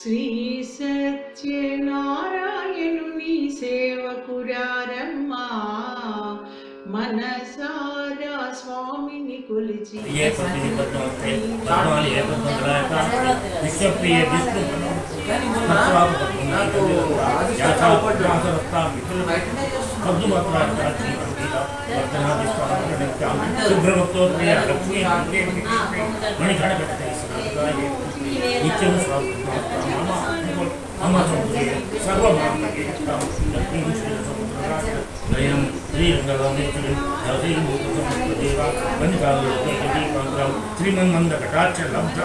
శ్రీ సత్యనారాయణుని సేవకురారమ్మా మనసారా స్వామిని కొలిచి విశ్వప్రియ విష్ణు శుభ్రభక్తోత్రియ లక్ష్మీ మణికణ నిత్యం సర్వమానకి నయం శ్రీరంగరామేశ్వరి నరసింహదేవ శ్రీమన్మంద కటాక్ష లబ్ధ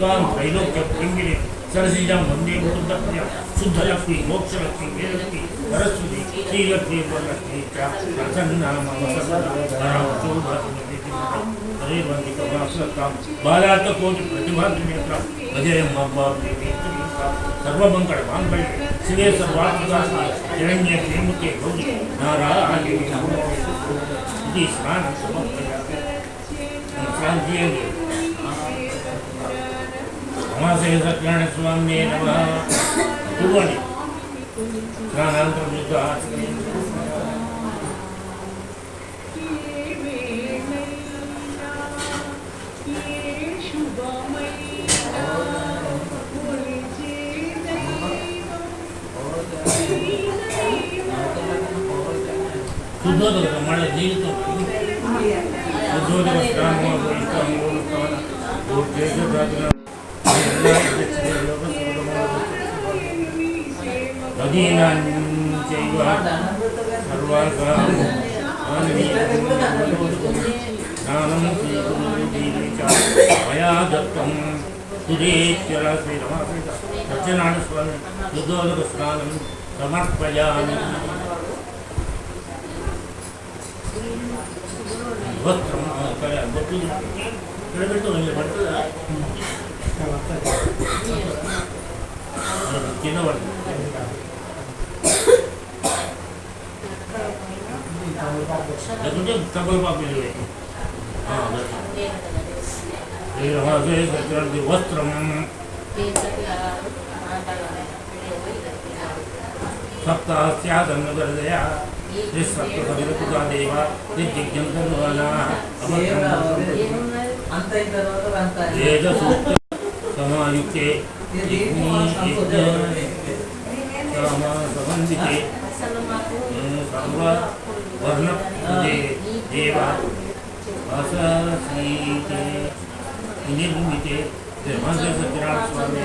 తాం త్రైలోక్య ప్రింగిని సరసిజం వందే ముకుందప్రియ శుద్ధలక్ష్మి మోక్షలక్ష్మి వేదలక్ష్మి సరస్వతి శ్రీలక్ష్మి వరలక్ష్మి బాలార్థకోటి ప్రతిభాగ్నేత్ర భజయం సర్వమంగళ మాంగళ్య శివే సర్వాత్మదాసి హిరణ్య శ్రీముఖే గౌరి నారాయణి ఇది స్నానం సమర్పయామి అమాసయ సత్యనారాయణ స్వామి నమః కుర్వని స్నానాంతరం యుద్ధ శుద్ధోదక మళ్ళీ నీళ్ళతో శుద్ధోదక మయా దత్తం సురేశ్వర శ్రీరమాశ్రీత సత్యనారాయణ స్వామి శుద్ధోదక స్నానం సమర్పయామి వస్త్రం బొట్టు నిలబెట్టు పడుతుందా కింద పడుతుంది లేకుంటే తప్పపాపి వస్త్రం సప్తాస్యాదన్నదయా దేవ సమాయుక్తే సమన్వితే సర్వవర్ణ దేవ అసీతే నిర్మితే సత్యనారాయణ స్వామి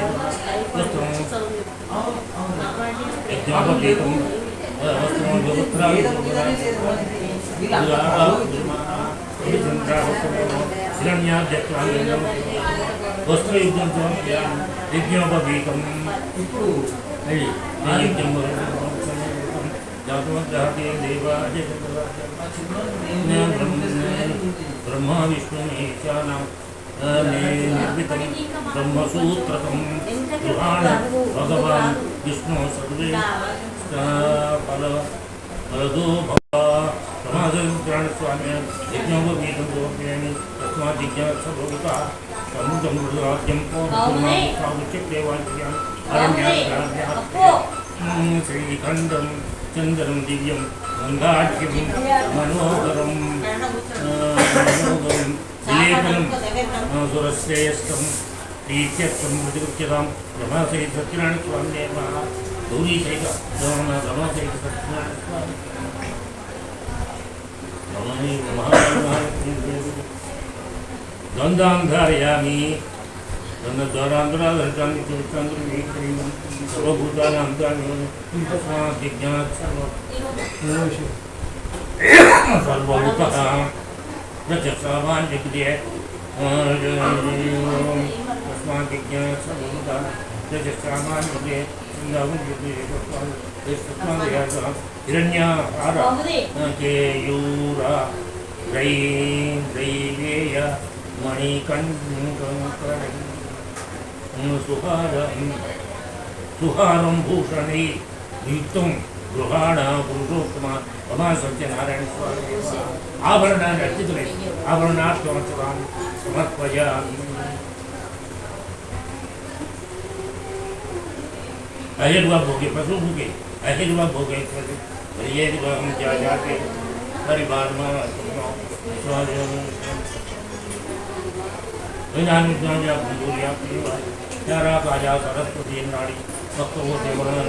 యజ్ఞాపేతం వస్త్రయుద్ధం యజ్ఞోపవీతం బ్రహ్మ విష్ణు నిర్మితం బ్రహ్మసూత్రకం గృహాణ భగవాన్ విష్ణు సర్వే ఫలదో సమాధాన స్వామి యజ్ఞోపవీతం సమర్పయామి తస్మాత్ జిజ్ఞాసభూత సముద్రం రాజ్యం శ్రీఖండం చంద్రం దివ్యం గంగాఢ్యం మనోహరం విలేపనం సురశ్రేయస్తం ప్రీత్యర్థం ప్రతిగృహ్యతాం రమాసహిత సత్యనారాయణ స్వామి గౌరీ సహిత రమాసహిత సత్యనారాయణ స్వామి గంధాం ధారయామి గంధద్వారాంధ్రాధరితాన్ని చరితాంధ్రుని సర్వభూతాన్ని అంతాన్ని సర్వభూత ప్రత్యక్షామాన్యకృతే తస్మాత్ సర్వభూత ప్రత్యక్షామాన్యకృతే హిరణ్యాహార కేయూర రైవేయ మణికంకణై సుహారం భూషణై యుక్తం గృహాణ పురుషోత్తమ భగవాన్ సత్యనారాయణ స్వామి ఆభరణాన్ని అర్చితులై ఆభరణార్థవంతురాన్ని సమర్పయామి अहिर्वा भोगे पशु भोगे अहिर्वा भोगे हरियर्वा हम जा जाके परिवार में विज्ञान विज्ञान या भूगोलिया प्यारा काजा सरस्वती नाड़ी भक्त हो देवान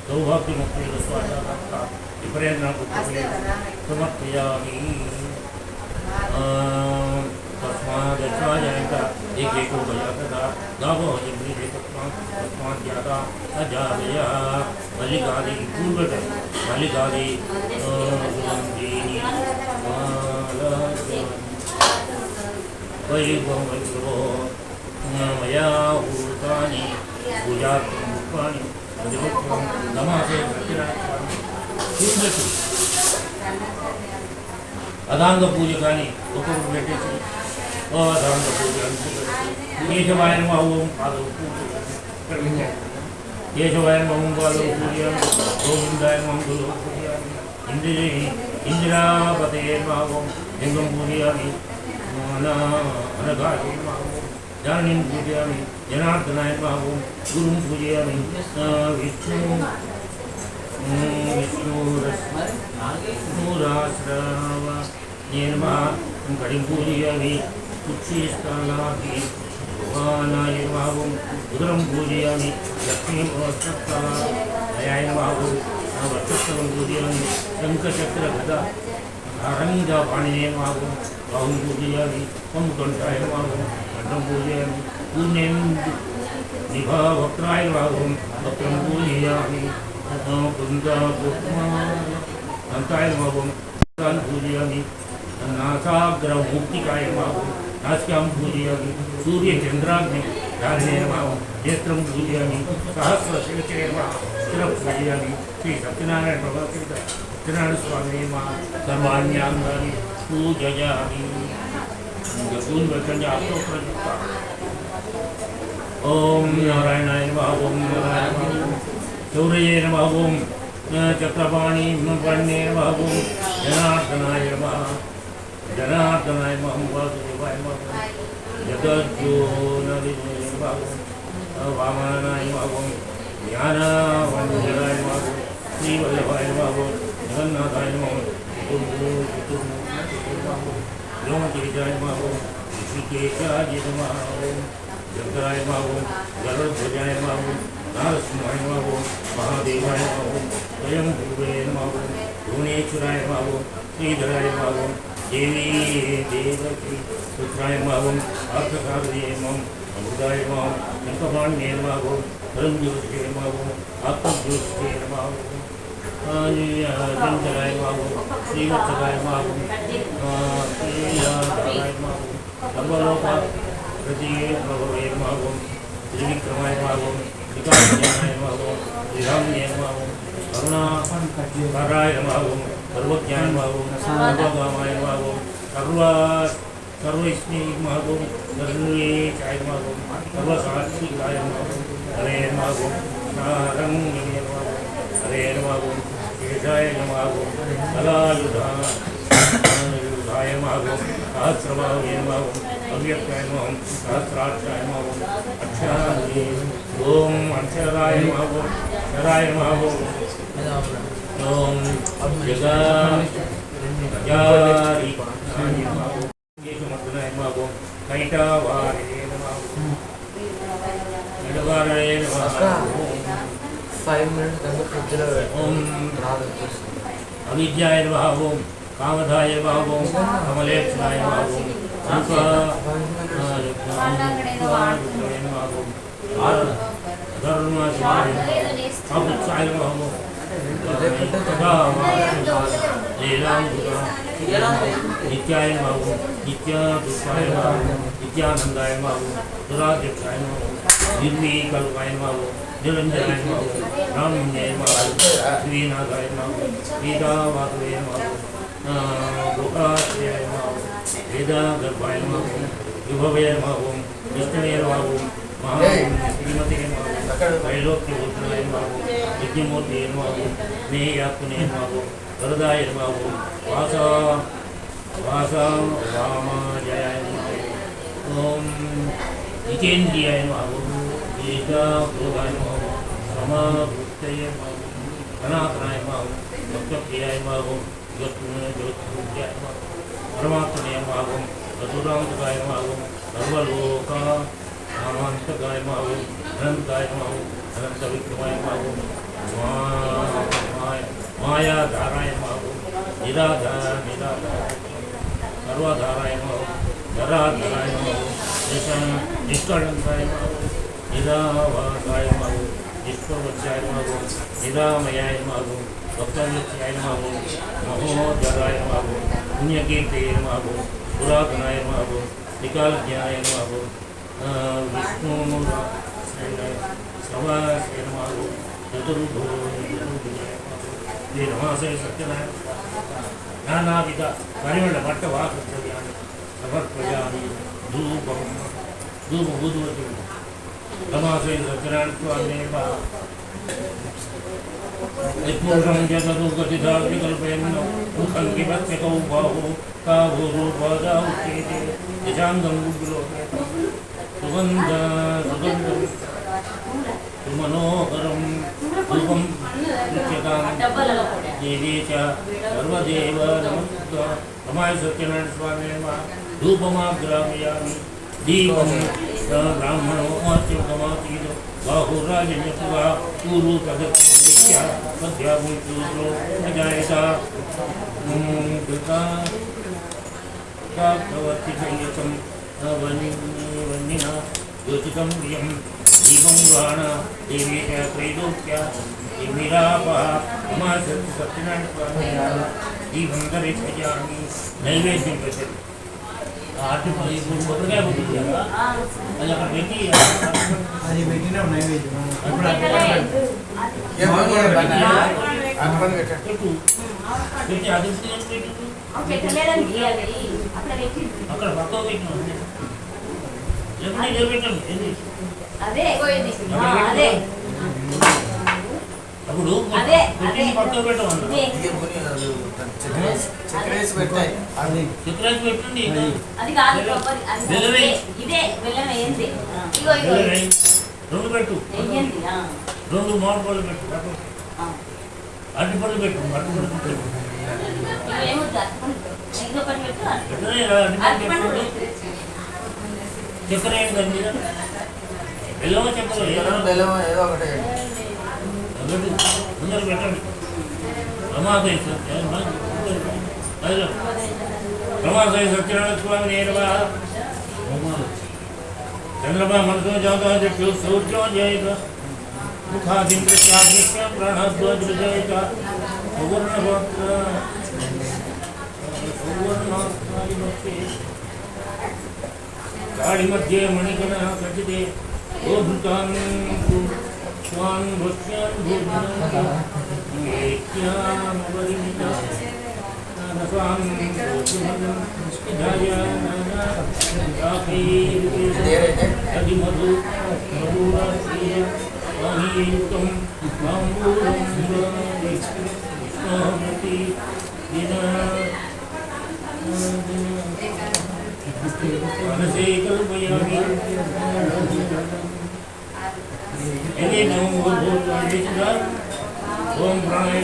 सौभाग्य मुक्ति स्वाजा प्रेरणा समर्पयामि तस्मादचार्यता एक भयकदा गावो जिब्री तस्मात् ज्ञाता अजावया मल्लिकादि पूर्वज मल्लिकादि सुगन्धिनी वैभवो मया भूतानि पूजात्मकानि अधिवक्तं नमासे प्रतिरात्मानि अदांग पूजकानि ఒక్కొక్కరు పెట్టేసి అదాంగ పూజ కేశవాయ నమః ఓం పాదం పూజ కేశవాయ నమః ఓం పాదం పూజ గోవిందాయ నమః గురు పూజ ఇందిరాపతే నమః ఓం లింగం పూజయామి అనగాయ నమః ఓం జానీం పూజయామి జనార్దనాయ నమః ఓం గురుం పూజయామి విష్ణురాశ్రవ निर्मा कड़िम पूजयामि कुक्षिस्थलाभि भगवानाय नमः उदरं पूजयामि लक्ष्मीं वक्षस्थलाय नमः वक्षस्थलं पूजयामि शङ्खचक्रगदा आरङ्गपाणिने नमः बाहुं पूजयामि कंकण्ठाय नमः कंठं पूजयामि पूर्णें निभावक्त्राय नमः वक्त्रं पूजयामि कुन्दापुष्मान्ताय नमः पूजयामि नासाग्रमुक्तिकाय नमः नासिकां पूजयामि सूर्यचन्द्राग्नि धारिणे नमः नेत्रं पूजयामि सहस्रशिरसे नमः शिरं पूजयामि श्री सत्यनारायण प्रभाकृत सत्यनारायण स्वामिने नमः सर्वाण्यांगानि पूजयामि ओम नारायणाय नमः ओम नारायणाय शौर्ये नमः ओम चक्रपाणि पण्ये नमः ओम जनार्दनाय नमः जनार्दनाय नमः वासुदेवाय नमः जगज्योतिर्नलिने नमः वामनाय नमः ज्ञानावञ्जनाय नमः श्रीवल्लभाय नमः जगन्नाथाय नमः व्योमकेशाय नमः ऋषिकेशाय नमः शंकराय नमः गरुड़ध्वजाय नमः नारसिंहाय नमः महादेवाय नमः स्वयं भूवे नमः भुवनेश्वराय नमः श्रीधराय नमः देवी देवकी पुत्राय नमः आत्मसारथे नमः अमृताय नमः शङ्खपाण्ये नमः परमज्योतिषे नमः आत्मज्योतिषे नमः चञ्चलाय नमः श्रीवत्सकाय नमः श्रीयादाय नमः सर्वलोका प्रतिये भगवे नमः त्रिविक्रमाय नमः विकासज्ञानाय नमः श्रीरामने नमः करुणाकराय नमः सर्वज्ञाय नमः सर्वगामाय नमः सर्वस्मै नमः सर्वेशाय नमः सर्वसाक्षिकाय नमः हरे नमः नारङ्गे नमः हरे नमः केशाय नमः कलायुधाय नमः सहस्रभावे नमः अव्यक्ताय नमः सहस्राक्षाय नमः अक्षराय ओम अक्षराय नमः शराय नमः ओम जगारी केशमर्दनाय नमः कैटवारे नमः कैटवारे नमः 5 minutes ओम अविद्याय नमः ओम कामधाय नमः ओम कमलेक्षणाय नमः ओम धर्माय नमः नित्याय नमः नित्यादुष्टाय नमः नित्यानंदाय नमः दुराध्यक्षाय नमः निर्विकल्पाय नमः निरंजनाय नमः रामन्ये नमः श्रीनाथाय नमः सीतावासवे नमः गोकाश्रयाय नमः वेदागर्भाय नमः विभवे नमः विष्णवे नमः श्रीमते नमः त्रैलोक्यभूषणाय नमः यज्ञमूर्ते नमः स्नेहात्मने नमः वरदाय नमः वासावामाजयाय नमः ओम जितेन्द्रियाय नमः ईशाभूताय नमः समावृत्तये नमः सनातनाय नमः भक्तप्रियाय नमः ज्योत्पूज्याय नमः परमात्मने नमः चतुरांतकाय नमः सर्वलोकानामान्तकाय नमः अनन्ताय नमः अनन्तविक्रमाय नमः मायाधाराय नमः निराधाराय सर्वाधाराय नमः धराधाराय नमः निष्कलङ्काय नमः निरावासाय नमः निष्प्रवच्याय नमः निरामयाय नमः भक्तव्यत्याय नमः महोदराय नमः पुण्यकीर्तये नमः पुरातनाय नमः निकालज्ञाय नमः विष्णुश्रवाय नमः चतुर्भुजाय श्री रमाशय सत्यनारायण नानाविध परिमलभट्टवासद्रव्याणि समर्पयामि धूपं धूपबुधवती रमाशय सत्यनारायण स्वामिने यत्पुरुषं जगदुगतिधा विकल्पयन् मुखं किमत्यकौ बाहु काभूरूपदा उच्यते यशाङ्गं गुग्लोके सुगन्धं सुमनोहरं धूपं उच्यतां देवी च सर्वदेव नमस्कृत्वा रमाय सत्यनारायण स्वामिने धूपमाग्रामयामि दीपं ब्राह्मणोऽच्युतमासीत् बाहुराजन्यपुवा पूर्वपदत्या मध्याभूतो अजायता भवति संयतं वन्यना ज्योतिषं प्रियं दीपं बाण देवी च त्रैलोक्या निरापः मम सत्यनारायण स्वामिने दीपं दर्शयामि नैवेद्यं पश्यति आरती पर ये बोल बोल क्या बोल दिया अरे अगर बेटी अरे बेटी ना नैवेद्य ये बोल बना अपन बेटा बेटी आदि से बेटी ओके चलेलन दिया गई अपने बेटी अगर बातों बेटी जब नहीं जब बेटी अरे कोई नहीं हां अरे अब लोग अरे बेटी बातों बेटा ये बोली चक्रेस बेटा అది చిత్రాజ్ పెట్టండి అది కాదు ప్రాపర్ అది ఇదే బెల్లం ఏంది ఇగో ఇగో రెండు పెట్టు ఏంది రెండు మామిడి పళ్ళు పెట్టు అరటి పళ్ళు పెట్టు అరటి పళ్ళు పెట్టు ఇగో ఏముంది ఇంకో పని పెట్టు అరటి పళ్ళు పెట్టు చక్కెర ఏం దాని మీద బెల్లం చక్కెర బెల్లం ఏదో ఒకటి ముందర పెట్టండి రమాదేవి रमाशय सत्यनारायण स्वामी चंद्रमा मनसो जाता सूर्यो जयत मुखादिन्द्रचादिश्य प्राणध्वजयत गाड़ी मध्ये मणिकण कथिते गोभृतान् स्वान् भक्ष्यान् भोजनं ओम प्राणाय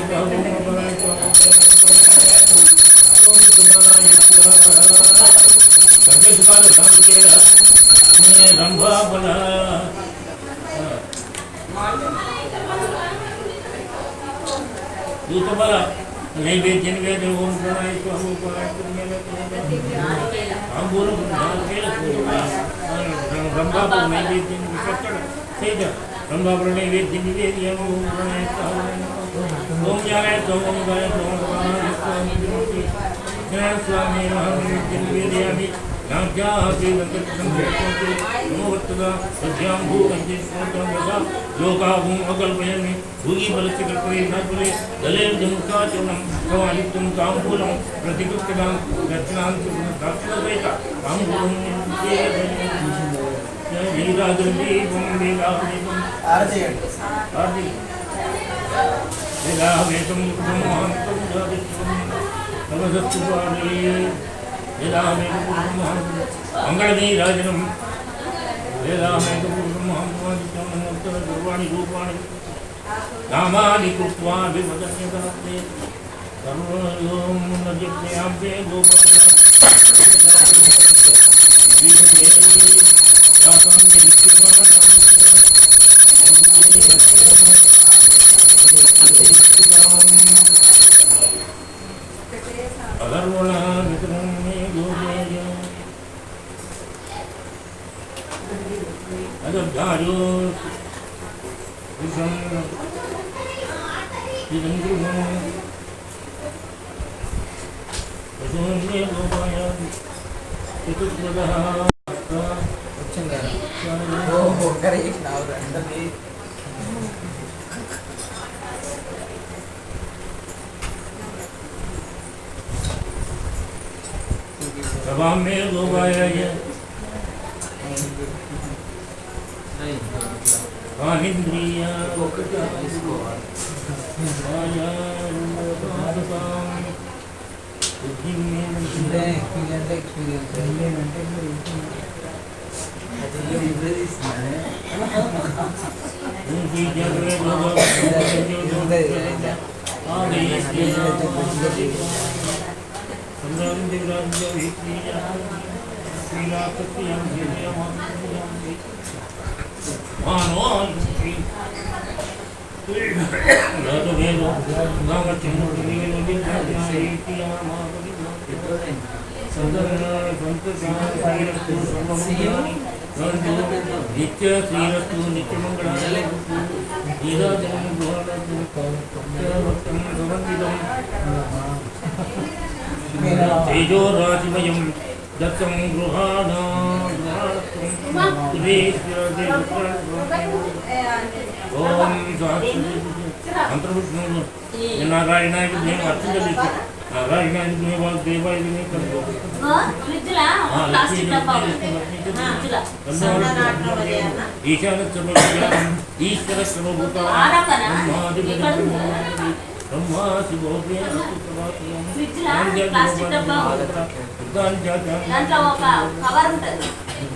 नैवेद्य निवेद्य ओम प्राणाय ब्रह्मा नैवेद्य ब्रह्मा नैवेद्य निवेद्य ओम प्राणाय ओम ज्ञानाय ओम गाय स्वामी निवेदयामि नाभ्याः नमोवत्तदा सद्यां भूकञ्चित्वा लोकाभूम् अकल्पयामि भूगि बलस्य कल्पये नाकुले दलेर्जमुखाचूर्णं भवायुक्तं ताम्बूलं प्रतिकृत्यतां दक्षिणान्तसहिता ताम्बूलं लीलादीपं लीलादीपम् आरति लीलावेदं ब्रह्मान्तं जातित्वं नवसत्सुपाणि मंगलनीराजनम వేదామేకూర్వాణి రూపాణి నామాని కృత్వా వివదన్యదాస్తే సర్వయోం నజప్యామ్తే గోపత్య అధర్వణ మిత్రం మే గోపేయ అదబ్ధారో విషం ఇదంగుణ పశూన్యే గోపాయ చతుర్వదః వచ్చింది కదా ఓ ఒక్కరే చేసినావు అందరినీ ప్రభాం మే గోపాయ కానింద్రియ నిత్య శ్రీరస్తు నిత్యమంగళాయ తేజో రాశిమయం దత్తం గృహాణా ఓం మంత్రపుష్ణుడు నారాయణానికి మేము అర్చన నారాయణానికి మేము దేవాయుధి ఈశాన ఈశ్వర సర్వభూత బ్రహ్మా శివోభ్య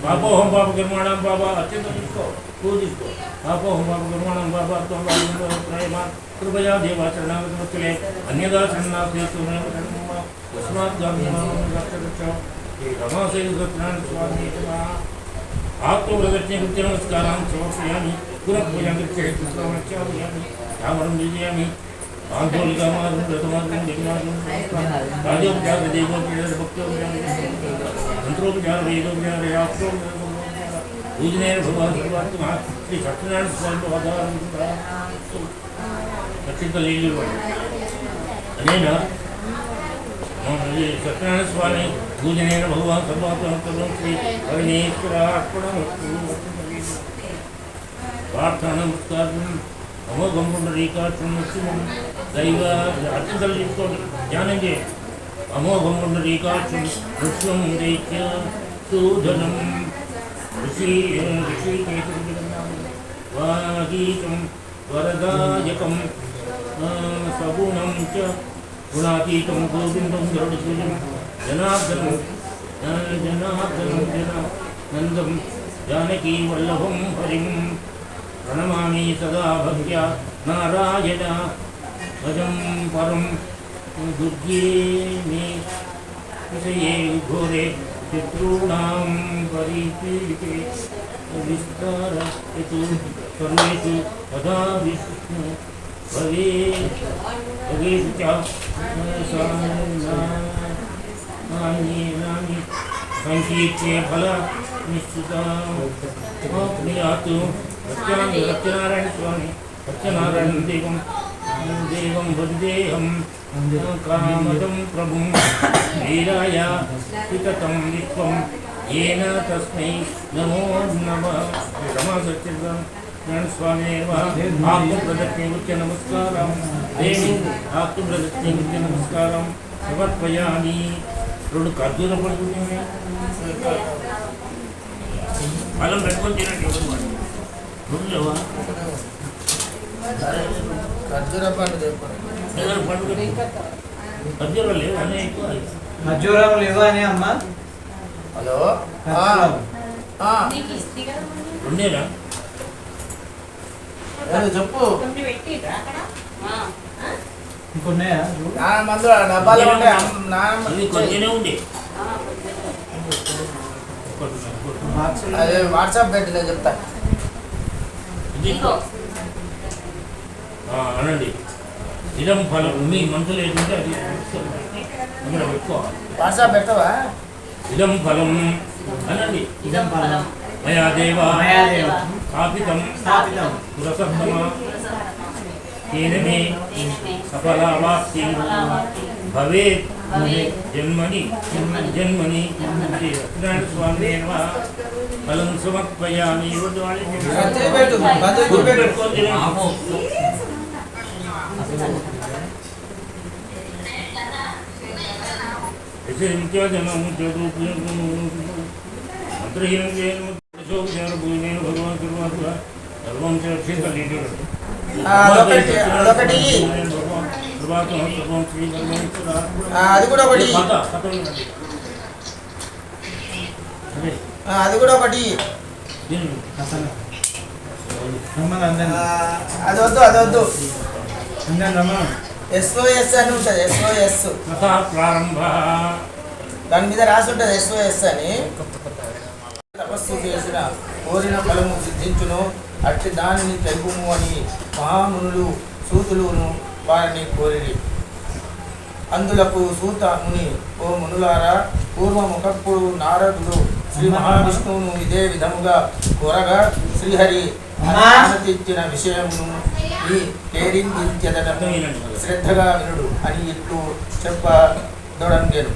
పాపోహం పాప నిర్మాణం బాబా అత్యంత తీసుకో పూజిస్తూ పాపోహం పాప నిర్మాణం బాబా ప్రేమ కృపయా దేవాచరణాగతలే అన్యదా రమాశయ సత్యనారాయణ స్వామి ఆత్మప్రదక్షిణ కృత్య నమస్కారాన్ని సమర్పయామి పునఃపూజాం కృత్యామి రామణం విజయామి ఆందోళికామార్గం రథమార్గం దిగ్మార్గం రాజోపచార దేవోపచార భక్తోపచార మంత్రోపచార వేదోపచార యాత్రోపచార పూజనేన భగవాన్ సర్వాత్మ శ్రీ సత్యనారాయణ స్వామి ఆధారం అత్యంత లీలు అనేనా సత్యనారాయణ స్వామి పూజనేన భగవాన్ సర్వాత్మ శ్రీ పరమేశ్వరార్పణమస్తు ప్రార్థన నమస్కారం అమోఘం పుండరీకాక్షం దైవ అత్యంతలు తీసుకోండి ధ్యానం చేయండి అమోఘం పుండరీకాక్షం కృష్ణం దైత్య సూధనం ఋషికేశం వరదాయకం సగుణం చ గుణాతీతం గోవిందం గరుడసూర్యం జనార్దనం జనానందం జానకీ వల్లభం హరిం ప్రణమామి సదా భక్త్యా నారాయణ భజం పరం దుర్గే మే విషయే ఘోరే శత్రూణాం పరిపీడితే విస్తారయతు సర్వేషు తదా విష్ణు భవేషు చ నాని సంకీర్తే ఫల నిశ్చితాప్నుయాతు సత్యనారాయణ స్వామి సత్యనారాయణ దేవం వందేహం కామదం ప్రభుం వీరాయ పితతం విశ్వం येन तस्मै नमो नमः रमा सच्चिदानंद स्वामी आत्मप्रदक्षिणे उच्च नमस्कारं देवी आत्मप्रदक्षिणे उच्च नमस्कारं समर्पयामि రెండు ఖర్జూర పడుతుంది ఫలం పెట్టుకొని తినండి ఎవరు రెండు లేవా ఖర్జూర పండు పండుగ ఖర్జూరాలు లేవు అన్నీ ఎక్కువ ఖర్జూరం లేవా అని అమ్మ హలో నీకు ఇస్తే కదా మరి. రెండేనా ఏదో చెప్పు. కొన్ని పెట్టిర్రా అక్కడ? ఆ. ఇంకొన్నాయా నాన్న మందు డబ్బాలో ఉంటాయి. నాన్న ఇది కొద్దిగానే ఉంది ఆ, బాక్స్ అదే వాట్సాప్ పెట్టిందే చెప్తా. ఇది ఇదిగో. అనండి ఇదం ఫలం మీ మనసులో ఏంటంటే అది ఇక్కడ పెట్టుకోవాలి వాట్సాప్ పెట్టవా? ఇదం ఫలం అనండి ఇదం ఫలం. మయా దేవా మయాదేవ స్థాపితం స్థాపితం పురసత్తమ తేనమే సఫలావాప్తి భవేత్ జన్మని జన్మని శ్రీ సత్యనారాయణ స్వామి ఫలం సమర్పయామి మంచిది పెట్టు, మంచిది పెట్టు. అదొకటి అది కూడా ఒకటి, అది కూడా ఒకటి. రమ్మని అందరినీ అది వద్దు, అది వద్దు. అందరిని రమ్మను SOS అని ఉంటుంది. SOS ప్రారంభ దాని మీద రాసి ఉంటుంది SOS అని. తపస్సు చేసిన కోరిన ఫలము సిద్ధించును, అట్టి దానిని తెలుపుము అని మహామునులు సూతులును వారిని కోరిరి. అందులకు సూత ముని, ఓ మునులారా, పూర్వముఖప్పుడు నారదుడు శ్రీ మహావిష్ణువును ఇదే విధముగా కోరగా శ్రీహరి అనుమతించిన విషయమును ఈ కేరిందించెదటను శ్రద్ధగా వినుడు అని ఇట్లు చెప్పదొడంగెను.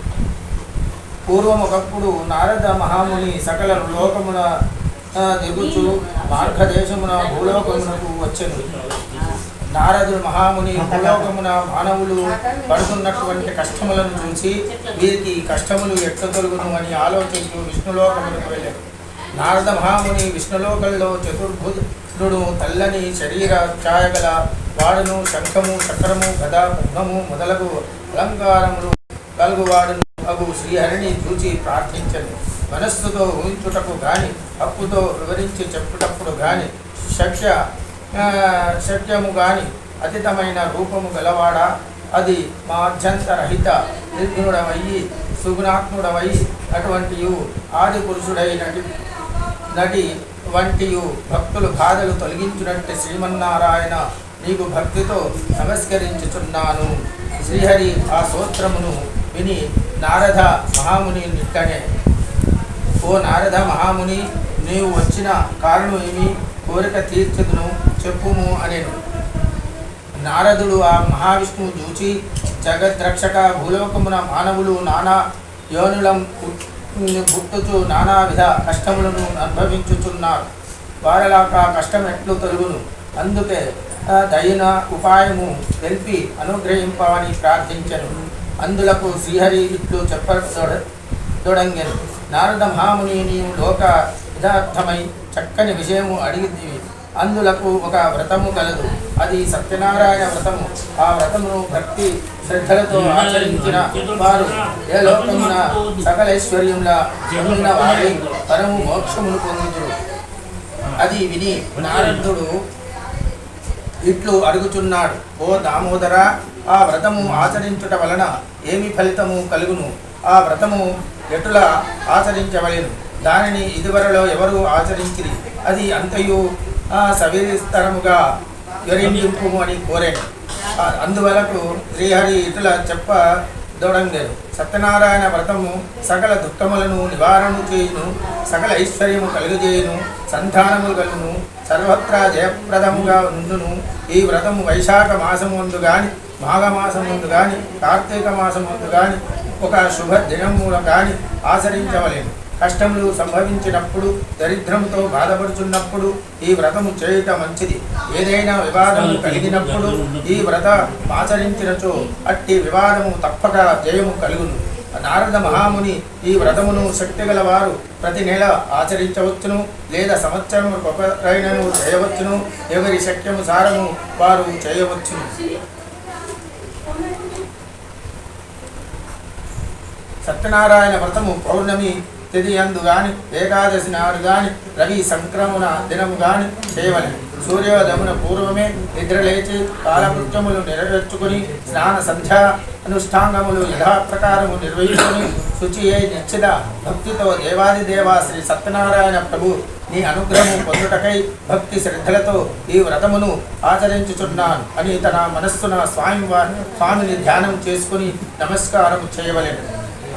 పూర్వముఖప్పుడు నారద మహాముని సకల లోకమున తిరుగుచు మార్గదేశమున భూలోకమునకు వచ్చెను. నారదుడు మహాముని భూలోకమున మానవులు పడుతున్నటువంటి కష్టములను చూసి వీరికి కష్టములు ఎట్ల తొలుగును అని ఆలోచించు విష్ణులోకమునకు వెళ్ళాడు. నారద మహాముని విష్ణులోకంలో చతుర్భుజుడు తెల్లని శరీర ఛాయగల వాడును, శంఖము చక్రము గద పద్మము మొదలగు అలంకారములు కలుగువాడును అగు శ్రీహరిని చూచి ప్రార్థించను. మనస్సుతో ఊహించుటకు గాని హక్కుతో వివరించి చెప్పుటప్పుడు గాని శక్యము గాని అతీతమైన రూపము గలవాడా, అది మాధ్యంతరహిత నిర్గుణుడవయ్యి సుగుణాత్ముడవై అటువంటి ఆది పురుషుడైనటి నటి వంటి భక్తులు బాధలు తొలగించినట్టు శ్రీమన్నారాయణ నీకు భక్తితో నమస్కరించుచున్నాను. శ్రీహరి ఆ స్తోత్రమును విని నారద మహాముని నిట్టనే, ఓ నారద మహాముని, నీవు వచ్చిన కారణం ఏమి, కోరిక తీర్చదును చెప్పుము అనేను. నారదుడు ఆ మహావిష్ణువు చూచి, జగద్రక్షక, భూలోకమున మానవులు నానా యోనులం పుట్టుచు నానావిధ కష్టములను అనుభవించుచున్నారు. వారిలాగా కష్టం ఎట్లు తొలుగును, అందుకే దైన ఉపాయము తెలిపి అనుగ్రహింపవని ప్రార్థించను. అందులకు శ్రీహరి ఇట్లు చెప్పదొడంగెను. నారద మహాముని, నీవు లోక యథార్థమై చక్కని విషయము అడిగితివి. అందులకు ఒక వ్రతము కలదు, అది సత్యనారాయణ వ్రతము. ఆ వ్రతమును భక్తి శ్రద్ధలతో ఆచరించిన వారు ఏ లోకమున సకలైశ్వర్యముల పొందిన వారి పరము మోక్షమును పొందుతురు. అది విని నారదుడు ఇట్లు అడుగుచున్నాడు, ఓ దామోదర, ఆ వ్రతము ఆచరించుట వలన ఏమి ఫలితము కలుగును? ఆ వ్రతము ఎటుల ఆచరించవలెను? దానిని ఇదివరలో ఎవరు ఆచరించిరి? అది అంతయు సవిస్తరముగా వివరింపుము అని కోరాను. అందువలకు శ్రీహరి ఇటుల చెప్పదొడంగెను. సత్యనారాయణ వ్రతము సకల దుఃఖములను నివారణ చేయును, సకల ఐశ్వర్యము కలుగజేయును, సంతానము కలుగును, సర్వత్రా జయప్రదముగా ఉండును. ఈ వ్రతము వైశాఖ మాసముందు గాని, మాఘమాసముందు గాని, కార్తీక మాసముందు గాని, ఒక శుభ దినమున గాని ఆచరించవలెను. కష్టములు సంభవించినప్పుడు, దరిద్రముతో బాధపడుచున్నప్పుడు ఈ వ్రతము చేయుట మంచిది. ఏదైనా వివాదము కలిగినప్పుడు ఈ వ్రత ఆచరించినచో అట్టి వివాదము తప్పక జయము కలుగును. నారద మహాముని ఈ వ్రతమును శక్తిగల వారు ప్రతి నెల ఆచరించవచ్చును, లేదా సంవత్సరము ఒకరైనను చేయవచ్చును. ఎవరి శక్యము సారము వారు చేయవచ్చును. సత్యనారాయణ వ్రతము పౌర్ణమి తిథి యందు గాని ఏకాదశి నాడు గాని రవి సంక్రమణ దినము గాని చేయవలెను. సూర్యోదయమున పూర్వమే నిద్రలేచి కాలకృత్యములు నెరవేర్చుకుని స్నాన సంధ్యా అనుష్ఠాంగములు యథాప్రకారము నిర్వహించుకుని శుచి అయి నిశ్చిత భక్తితో దేవాదిదేవ శ్రీ సత్యనారాయణ ప్రభు నీ అనుగ్రహము పొందుటకై భక్తి శ్రద్ధలతో ఈ వ్రతమును ఆచరించుచున్నాను అని తన మనస్సున స్వామిని ధ్యానం చేసుకుని నమస్కారం చేయవలెను.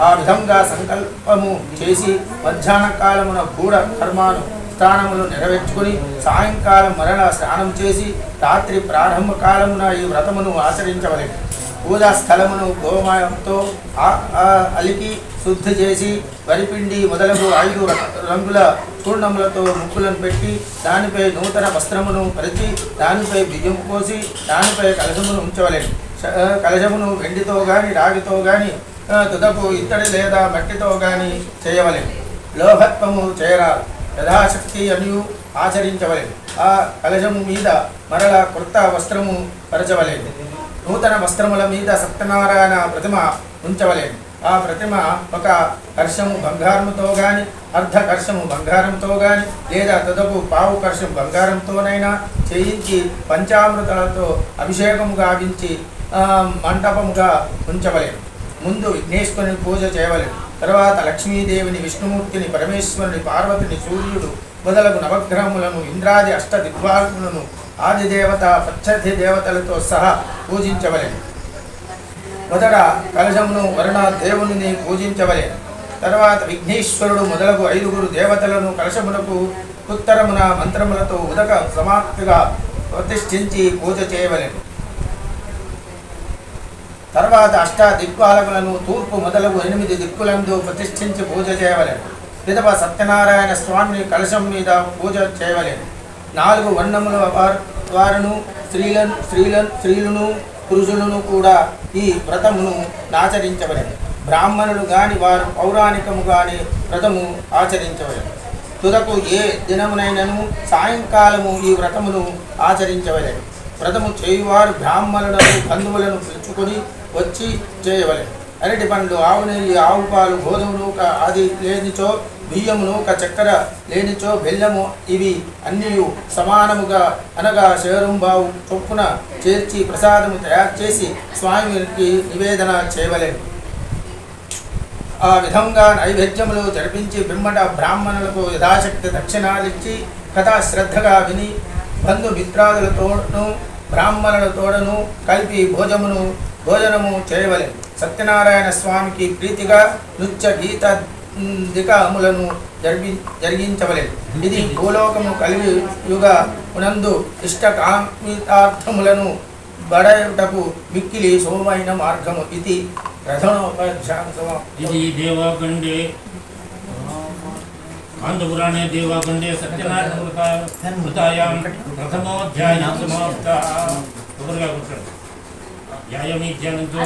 ఆ విధంగా సంకల్పము చేసి మధ్యాహ్న కాలమున గూఢ కర్మాను స్నానములు నెరవేర్చుకుని సాయంకాలం మరల స్నానం చేసి రాత్రి ప్రారంభ కాలమున ఈ వ్రతమును ఆచరించవలెను. పూజా స్థలమును గోమయంతో అలికి శుద్ధి చేసి వరిపిండి మొదలగు 5 రంగుల చూర్ణములతో ముగ్గులను పెట్టి దానిపై నూతన వస్త్రమును పరిచి దానిపై బియ్యం పోసి దానిపై కలశమును ఉంచవలెను. కలశమును వెండితో గాని రాగితో గాని తుదపు ఇత్తడి లేదా మట్టితో గాని చేయవలెను. లోహత్వము చేయరాదు. యథాశక్తి అనియు ఆచరించవలెను. ఆ కలశము మీద మరల కొత్త వస్త్రము పరచవలెను. నూతన వస్త్రముల మీద సత్యనారాయణ ప్రతిమ ఉంచవలెను. ఆ ప్రతిమ ఒక కర్షము బంగారముతో గాని అర్ధ కర్షము బంగారంతో గాని లేదా తదపు పావు కర్షం బంగారంతోనైనా చేయించి పంచామృతాలతో అభిషేకము గావించి మంటపముగా ఉంచవలెను. ముందు విఘ్నేశ్వరుని పూజ చేయవలెను. తర్వాత లక్ష్మీదేవిని, విష్ణుమూర్తిని, పరమేశ్వరుని, పార్వతిని, సూర్యుడు మొదలగు నవగ్రహములను, ఇంద్రాది అష్టదిగ్వాలను, ఆదిదేవత పచ్చధి దేవతలతో సహా పూజించవలెను. మొదట కలశమును వరుణ దేవుని పూజించవలెను. తర్వాత విఘ్నేశ్వరుడు మొదలగు 5 దేవతలను కలశమునకు ఉత్తరమున మంత్రములతో ఉదక సమాప్తిగా ప్రతిష్ఠించి పూజ చేయవలెను. తర్వాత దిక్పాలకులను తూర్పు మొదలగు 8 దిక్కులందు ప్రతిష్ఠించి పూజ చేయవలెను. పిదప సత్యనారాయణ స్వామిని కలశం మీద పూజ చేయవలెను. 4 వర్ణముల వారును స్త్రీలను పురుషులను కూడా ఈ వ్రతమును ఆచరించవలెను. బ్రాహ్మణులు గాని వారు పౌరాణికము గాని వ్రతము ఆచరించవలెను. తుదకు ఏ దినమునైనను సాయంకాలము ఈ వ్రతమును ఆచరించవలెను. వ్రతము చేయువారు బ్రాహ్మణులను బంధువులను పిలుచుకొని వచ్చి చేయవలెను. అరటి పండ్లు, ఆవు నెయ్యి, ఆవు పాలు, గోధుమ నూక అది లేనిచో బియ్యము నూక, చక్కెర లేనిచో బెల్లము ఇవి అన్నీ సమానముగా అనగా శేరుంబావు చొప్పున చేర్చి ప్రసాదము తయారు చేసి స్వామికి నివేదన చేయవలెను. ఆ విధంగా నైవేద్యములు జరిపించి బిమ్మట బ్రాహ్మణులకు యథాశక్తి దక్షిణాలిచ్చి కథా శ్రద్ధగా విని బంధుమిత్రాదులతోనూ బ్రాహ్మణులతోడను కలిపి భోజనము చేయవలెను. సత్యనారాయణ స్వామికి ప్రీతిగా నృత్య గీత దికములను జరిగించవలెను. ఇది భూలోకము కలిగి యుగ ఉనందు ఇష్టకామితార్థములను బడయుటకు మిక్కిలి శుభమైన మార్గము. ఇది ఇది దేవాఖండే ఆంధ్రపురాణే దేవాఖండే సత్యనారాయణ వృతాయాం ప్రథమోధ్యాయం సమాప్తః. ధ్యాయామి ధ్యానంతో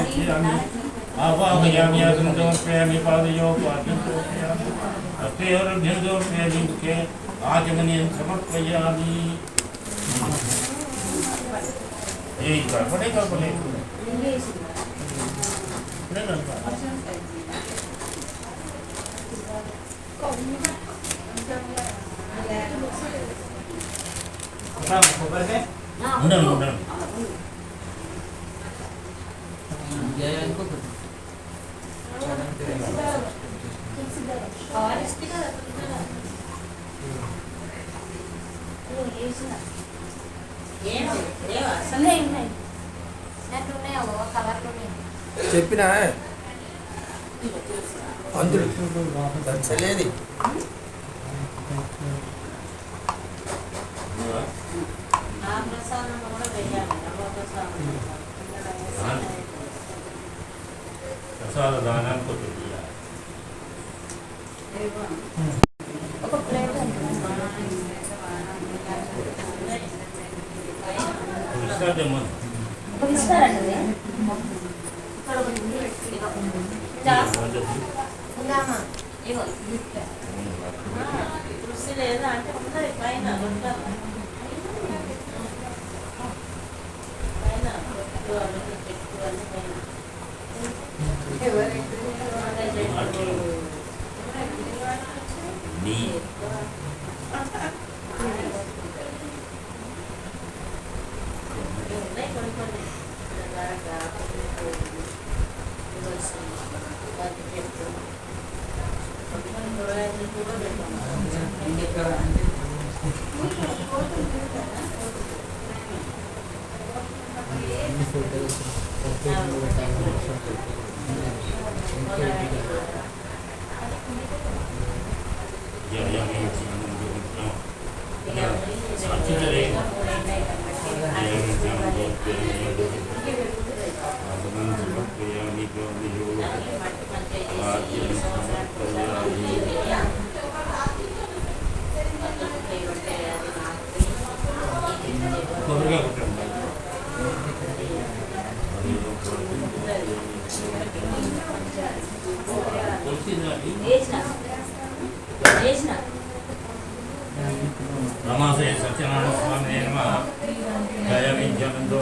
ఆవాహయామి ఆసనంతో ప్రేమి పాదయో పాదంతో హస్తయోర్భ్యంతో ప్రేమి ముఖే ఆచమనీయం సమర్పయామి. పడే కాపడే ఉండండి. చెప్పిన అందులో దంచలేది ప్రసాద దానానికి నీ నమాసే సత్యనారాయణ స్వామి నమః జయ విద్యానందో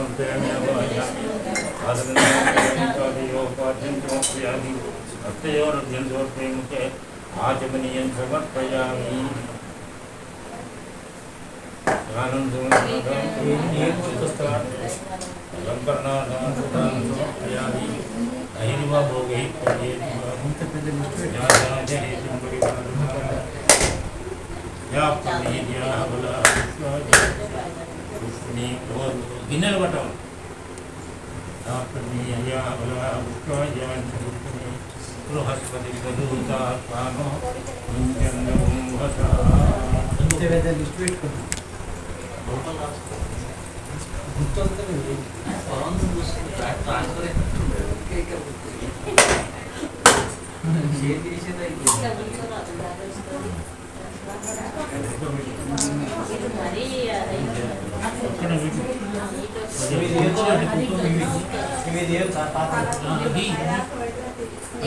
ముఖే ఆచమనీయం సమర్పయామి సమర్పయామి అహిర్వా భోగై గిన్నెలు పట్టం బృహస్పతి పెద్ద లిస్ట్ పెట్టుకుంటాం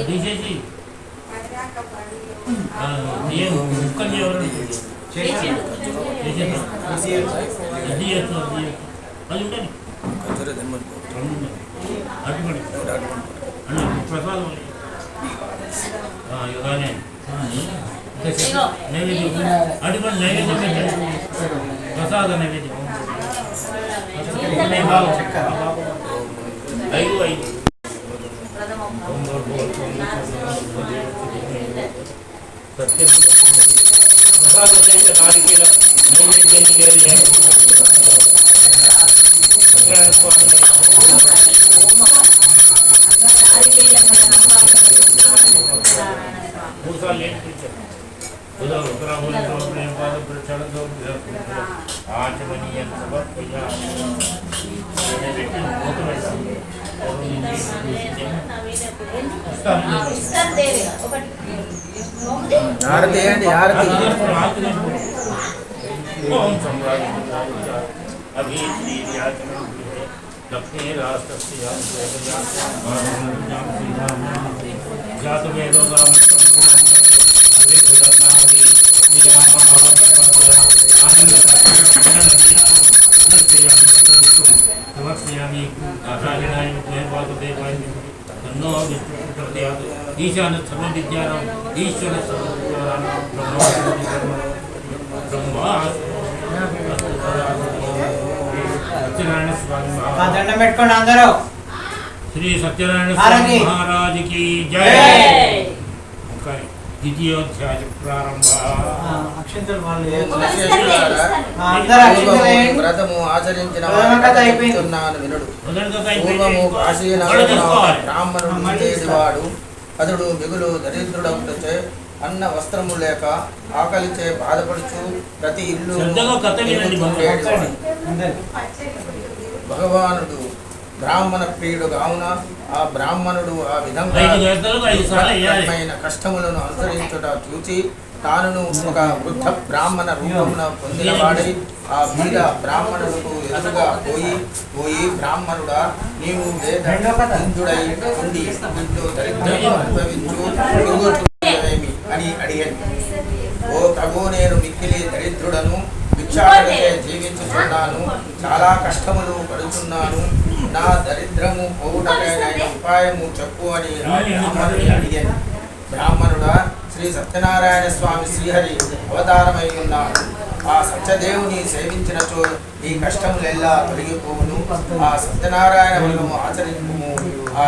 తీసేసి ముక్కలు ఎవరు అది ఉంటుంది అటుపడి ప్రసాదం ఇలానే నైవేద్యం అటుపడి నైవేద్యం పెట్టండి ప్రసాద నైవేద్యం 5 సత్యం ప్రసాద సహిత నారికేల నైవేద్యం నివేదయామి మూడు సార్లు ఏంటించారు ఆచమనీయం సమర్పయామి హారతి ఏంటి హారతి ఓం లక్ష్మీ రాష్ట్రస్య ఈశాన సర్వ విద్యానం ఈశ్వర సత్యనారాయణ స్వామి దండం పెట్టుకోండి అందరూ శ్రీ సత్యనారాయణ స్వామి మహారాజ్ కి జై ద్వితీయోధ్యాయ ప్రారంభ అక్షంతలు వాళ్ళు వ్రతము ఆచరించిన వినుడు పూర్వము కాశీ బ్రాహ్మణుడు వాడు అతడు మిగులు దరిద్రుడవుటచే అన్న వస్త్రము లేక ఆకలిచే బాధపడుచు ప్రతి ఇల్లు భగవానుడు బ్రాహ్మణ ప్రియుడు కావున ఆ బ్రాహ్మణుడు ఆ విధంగా కష్టములను అనుసరించుట చూచి తానును ఒక వృద్ధ బ్రాహ్మణ రూపమున పొందినవాడై ఆ బీద బ్రాహ్మణులకు ఎదురుగా పోయి బ్రాహ్మణుడా నీవు వేదుడై ఉండి ఇంట్లో దరిద్రము అనుభవించు అని అడిగాను. ఓ ప్రభు, నేను మిక్కిలి దరిద్రుడను, భిక్షాటనచే జీవించుతున్నాను, చాలా కష్టములు పడుతున్నాను. నా దరిద్రము పోవుటకైన ఉపాయము చెప్పు అని బ్రాహ్మణుని అడిగాను. బ్రాహ్మణుడా, శ్రీ శ్రీ సత్యనారాయణ స్వామి శ్రీహరి అవతారమై ఉన్నాడు. ఆ సత్యదేవుని సేవించినచో ఈ కష్టములెల్లా తొలగిపోవును. ఆ సత్యనారాయణ వ్రతము ఆచరించుము. ఆ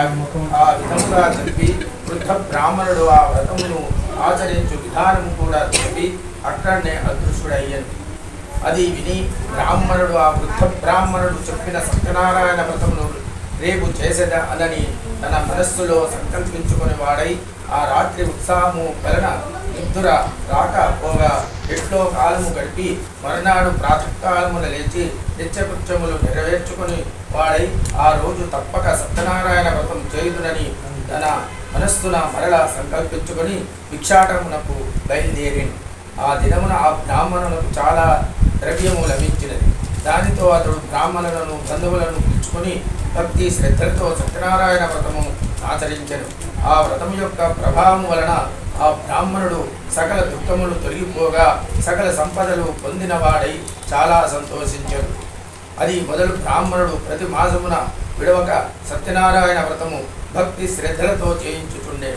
విధముగా చెప్పి వృద్ధ బ్రాహ్మణుడు ఆ వ్రతమును ఆచరించు విధానము కూడా చెప్పి అక్కడనే అదృశ్యుడయ్యను. అది విని బ్రాహ్మణుడు ఆ వృద్ధ బ్రాహ్మణుడు చెప్పిన సత్యనారాయణ వ్రతమును రేపు చేసేదా అని తన మనస్సులో సంకల్పించుకుని వాడై ఆ రాత్రి ఉత్సాహము వలన నిద్ర రాక పోగా ఎట్లో కాలము గడిపి మరునాడు ప్రాతకాలమున లేచి నిత్యకృత్యములు నెరవేర్చుకుని వాడై ఆ రోజు తప్పక సత్యనారాయణ వ్రతం చేయుదునని తన మనస్సున మరల సంకల్పించుకొని భిక్షాటమునకు బయలుదేరి ఆ దినమున ఆ బ్రాహ్మణులకు చాలా ద్రవ్యము లభించినది. దానితో అతడు బ్రాహ్మణులను బంధువులను పిలుచుకొని భక్తి శ్రద్ధలతో సత్యనారాయణ వ్రతము ఆచరించెను. ఆ వ్రతము యొక్క ప్రభావం వలన ఆ బ్రాహ్మణుడు సకల దుఃఖములు తొలగిపోగా సకల సంపదలు పొందినవాడై చాలా సంతోషించాడు. అది మొదలు బ్రాహ్మణుడు ప్రతి మాసమున విడవక సత్యనారాయణ వ్రతము భక్తి శ్రద్ధలతో చేయించుచుండే.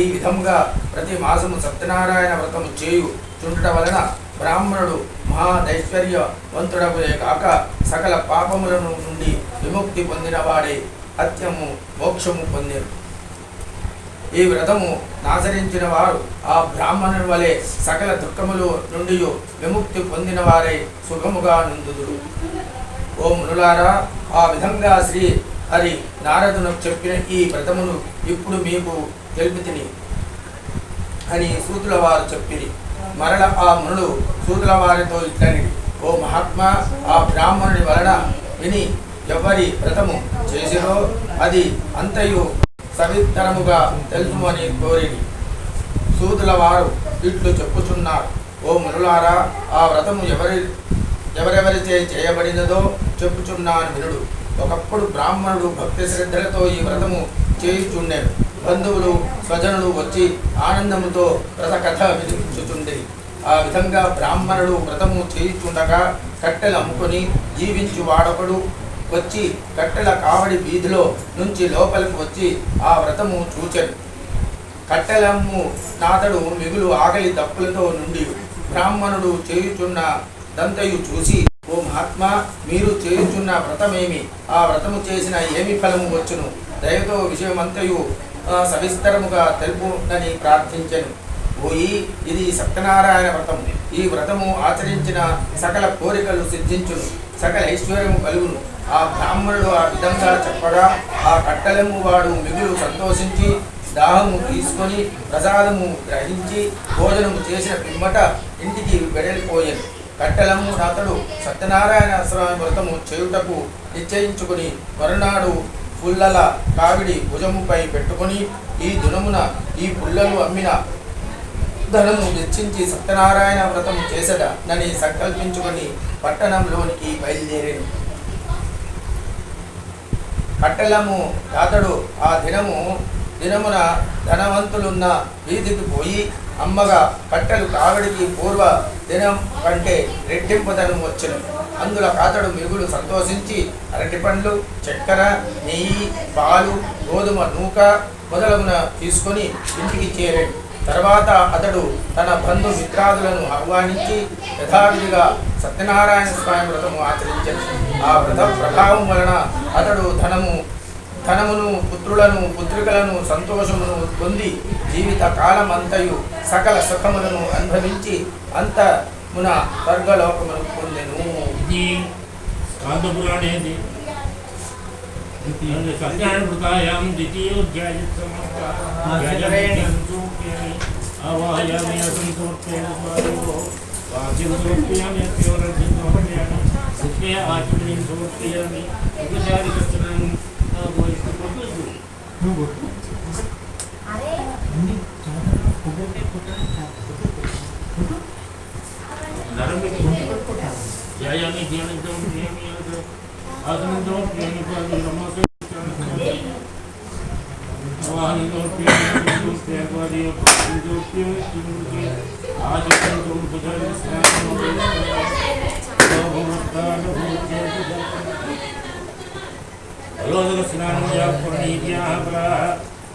ఈ విధముగా ప్రతి మాసము సత్యనారాయణ వ్రతము చేయుచుండట వలన బ్రాహ్మణుడు మహాదైశ్వర్యవంతుడగులే కాక సకల పాపముల నుండి విముక్తి పొందినవాడే అత్యము మోక్షము పొందారు. ఈ వ్రతము ఆచరించిన వారు ఆ బ్రాహ్మణుని వలె సకల దుఃఖములు నుండి విముక్తి పొందిన వారే సుఖముగా నుందుదురు. ఓ మునులారా, ఆ విధంగా శ్రీ హరి నారదునకు చెప్పిన ఈ వ్రతమును ఇప్పుడు మీకు తెలుపుతిని అని సూతుల వారు చెప్పిరి. మరల ఆ మునులు సూతుల వారితో ఇట్లని, ఓ మహాత్మా, ఆ బ్రాహ్మణుని వలన విని ఎవరి వ్రతము చేసిరో అది అంతయు సవిస్తరముగా తెలుసుమని కోరిని. సూతుల వారు ఇట్లు చెప్పుచున్నారు, ఓ మునులారా, ఆ వ్రతము ఎవరెవరిచే చేయబడినదో చెప్పుచున్నాను వినుడు. ఒకప్పుడు బ్రాహ్మణుడు భక్తి శ్రద్ధలతో ఈ వ్రతము చేయుచుండెను. బంధువులు స్వజనులు వచ్చి ఆనందముతో వ్రత కథ వినిపించుచుండేది. ఆ విధంగా బ్రాహ్మణుడు వ్రతము చేయుచుండగా కట్టెలు అమ్ముకొని జీవించు వాడొకడు వచ్చి కట్టెల కావడి వీధిలో నుంచి లోపలికి వచ్చి ఆ వ్రతము చూచెను. కట్టెలమ్ము నాతడు మిగులు ఆకలి దప్పులతో నుండి బ్రాహ్మణుడు చేయుచున్న దంతయు చూసి, ఓ మహాత్మా, మీరు చేయుచున్న వ్రతమేమి? ఆ వ్రతము చేసిన ఏమి ఫలము వచ్చును? దయతో విషయమంతయు సవిస్తరముగా తెలుపునని ప్రార్థించెను. పోయి, ఇది సత్యనారాయణ వ్రతము. ఈ వ్రతము ఆచరించిన సకల కోరికలు సిద్ధించును, సకల ఐశ్వర్యము కలుగును. ఆ బ్రాహ్మణుడు ఆ విధంగా చెప్పగా ఆ కట్టెలము వాడు మిగులు సంతోషించి దాహము తీసుకొని ప్రసాదము గ్రహించి భోజనము చేసిన పిమ్మట ఇంటికి వెడలిపోయాను. కట్టెలము నాతడు సత్యనారాయణ స్వామి వ్రతము చేయుటకు నిశ్చయించుకుని మరునాడు పుల్లల కావిడి భుజముపై పెట్టుకొని ఈ దినమున ఈ పుల్లలు అమ్మిన ధనము వెచ్చించి సత్యనారాయణ వ్రతము చేసడనని సంకల్పించుకొని పట్టణంలోనికి బయలుదేరాను. కట్టెలము తాతడు ఆ దినమున ధనవంతులున్న వీధికి పోయి అమ్మగా కట్టెలు కావడికి పూర్వ దినం కంటే రెట్టింపు ధనం వచ్చును. అందులో కాతడు మిగులు సంతోషించి అరటి పండ్లు, చక్కెర, నెయ్యి, పాలు, గోధుమ నూక మొదలగున తీసుకొని ఇంటికి చేరాడు. తర్వాత అతడు తన బంధు మిత్రాదులను ఆహ్వానించి యథావిధిగా సత్యనారాయణ స్వామి వ్రతము ఆచరించాడు. ఆ వ్రత ప్రభావం వలన అతడు ధనమును, పుత్రులను, పుత్రికలను, సంతోషమును పొంది జీవిత కాలమంతయు సకల సుఖములను అనుభవించి అంతమున స్వర్గలోకమును పొందెను. కాంతపురాణేది సత్యనారాయణ వృతాయాం ద్వితీయోధ్యాయ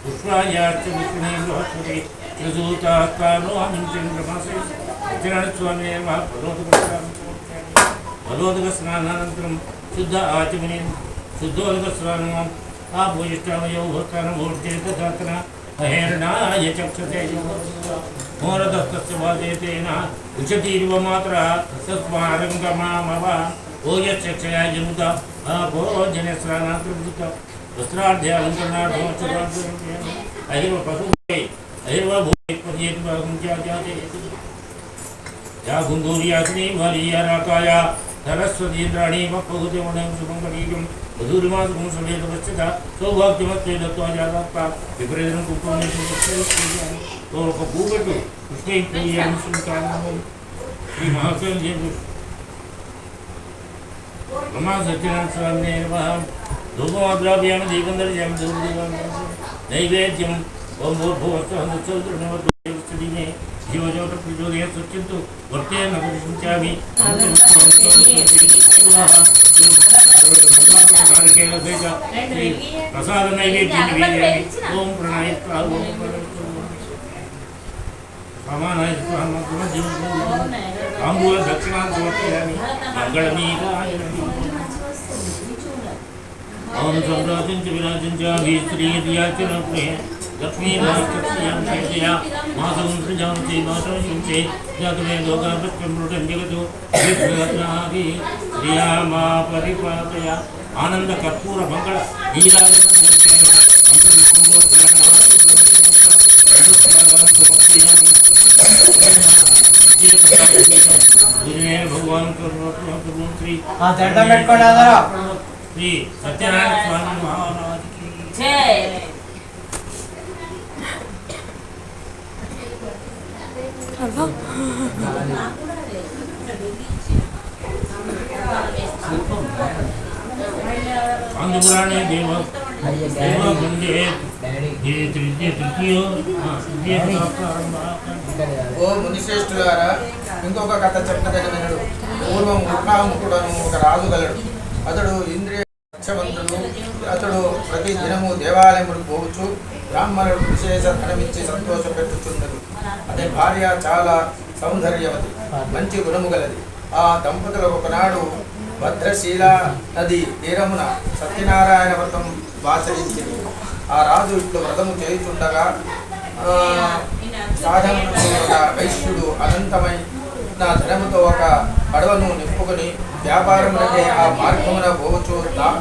పుష్పాయాచ యజూతాస్తాను ఆమించేంద్రమాసే సత్యనారాయణ స్వామి భగవద్గ స్నానానంతరం శుద్ధ ఆచమని శుద్ధోదక స్నానం ఆ భూయిష్టామయో భూతానం భూర్తేన అహేరణాయ చక్షతే మోరదస్తస్య వాదేతేన ఉచతీర్వ మాత్ర తస్మారంగమామవ ఓయక్షయాయ జముత ఆభోజన స్నానాంతర్భుత వస్త్రాధ్యాలంకరణార్థం అహిర్వ పశుభే అహిర్వ భూపర్యేతి భాగంత్యాజాతే యా గుంగూర్యాసిని వారీయారాకాయ సరస్వతీంద్రాణి వపహుదేవనం శుభంకరీకం మధురిమాసుకం సమేతవశ్యత సౌభాగ్యమత్తే దత్వాజాత విపరీతం కుటుంబం ఒక పూపెట్టు కృష్ణ శ్రీ మహాశివ బ్రహ్మా సత్యనారాయణ స్వామి ధూపమాద్రాభ్యాం దీపం దర్శయామి నైవేద్యం ఓం భూర్భువస్వహంసౌద్రమే జీవజోట ప్రచోదయ సత్యంతు వర్తే నృత్యామి నారికేల భేజ ప్రసాద నైవేద్యం ఓం ప్రణాయ ఓం సమానాయ తాంబూల దక్షిణాం సమర్పయామి మంగళమీరాయ ఓం సంరాజించ విరాజించ భీస్త్రీర్యాచన ప్రియ లక్ష్మీభాస్కర్యాం శేషయా మాసం సృజాం చే మాసం శించే జాతమే లోకాపత్యమృతం జగతు విఘ్నాది శ్రియామా పరిపాతయ ఆనంద కర్పూర మంగళ నీరాజనం భగవాన్ శ్రీ దండం పెట్టుకోండి అందరూ. శ్రీ సత్యనారాయణ స్వామి మహారాజుకి జై. ఆంధ్రపురాణే దేవగుండే తృతీయ ఓ మునిశ్రేష్ఠులారా, ఇంకొక కథ చెప్పదగిన వినుడు. పూర్వం ఉత్పాముకుడను ఒక రాజు గలడు. అతడు ఇంద్రియవంతుడు. అతడు ప్రతి దినము దేవాలయములకు పోవచ్చు బ్రాహ్మణులకు విశేష ధనమిచ్చి సంతోషపెట్టుచున్నది. అతని భార్య చాలా సౌందర్యవతి, మంచి గుణము గలది. ఆ దంపతులకు ఒకనాడు భద్రశీల నది తీరమున సత్యనారాయణ వ్రతం ఆచరించింది. ఆ రాజు ఇట్లు వ్రతము చేయుచుండగా సాధనకు ఒక వైశ్యుడు అనంతమైన ధనముతో ఒక పడవను నింపుకొని వ్యాపారములకే ఆ మార్గమున పోవచ్చు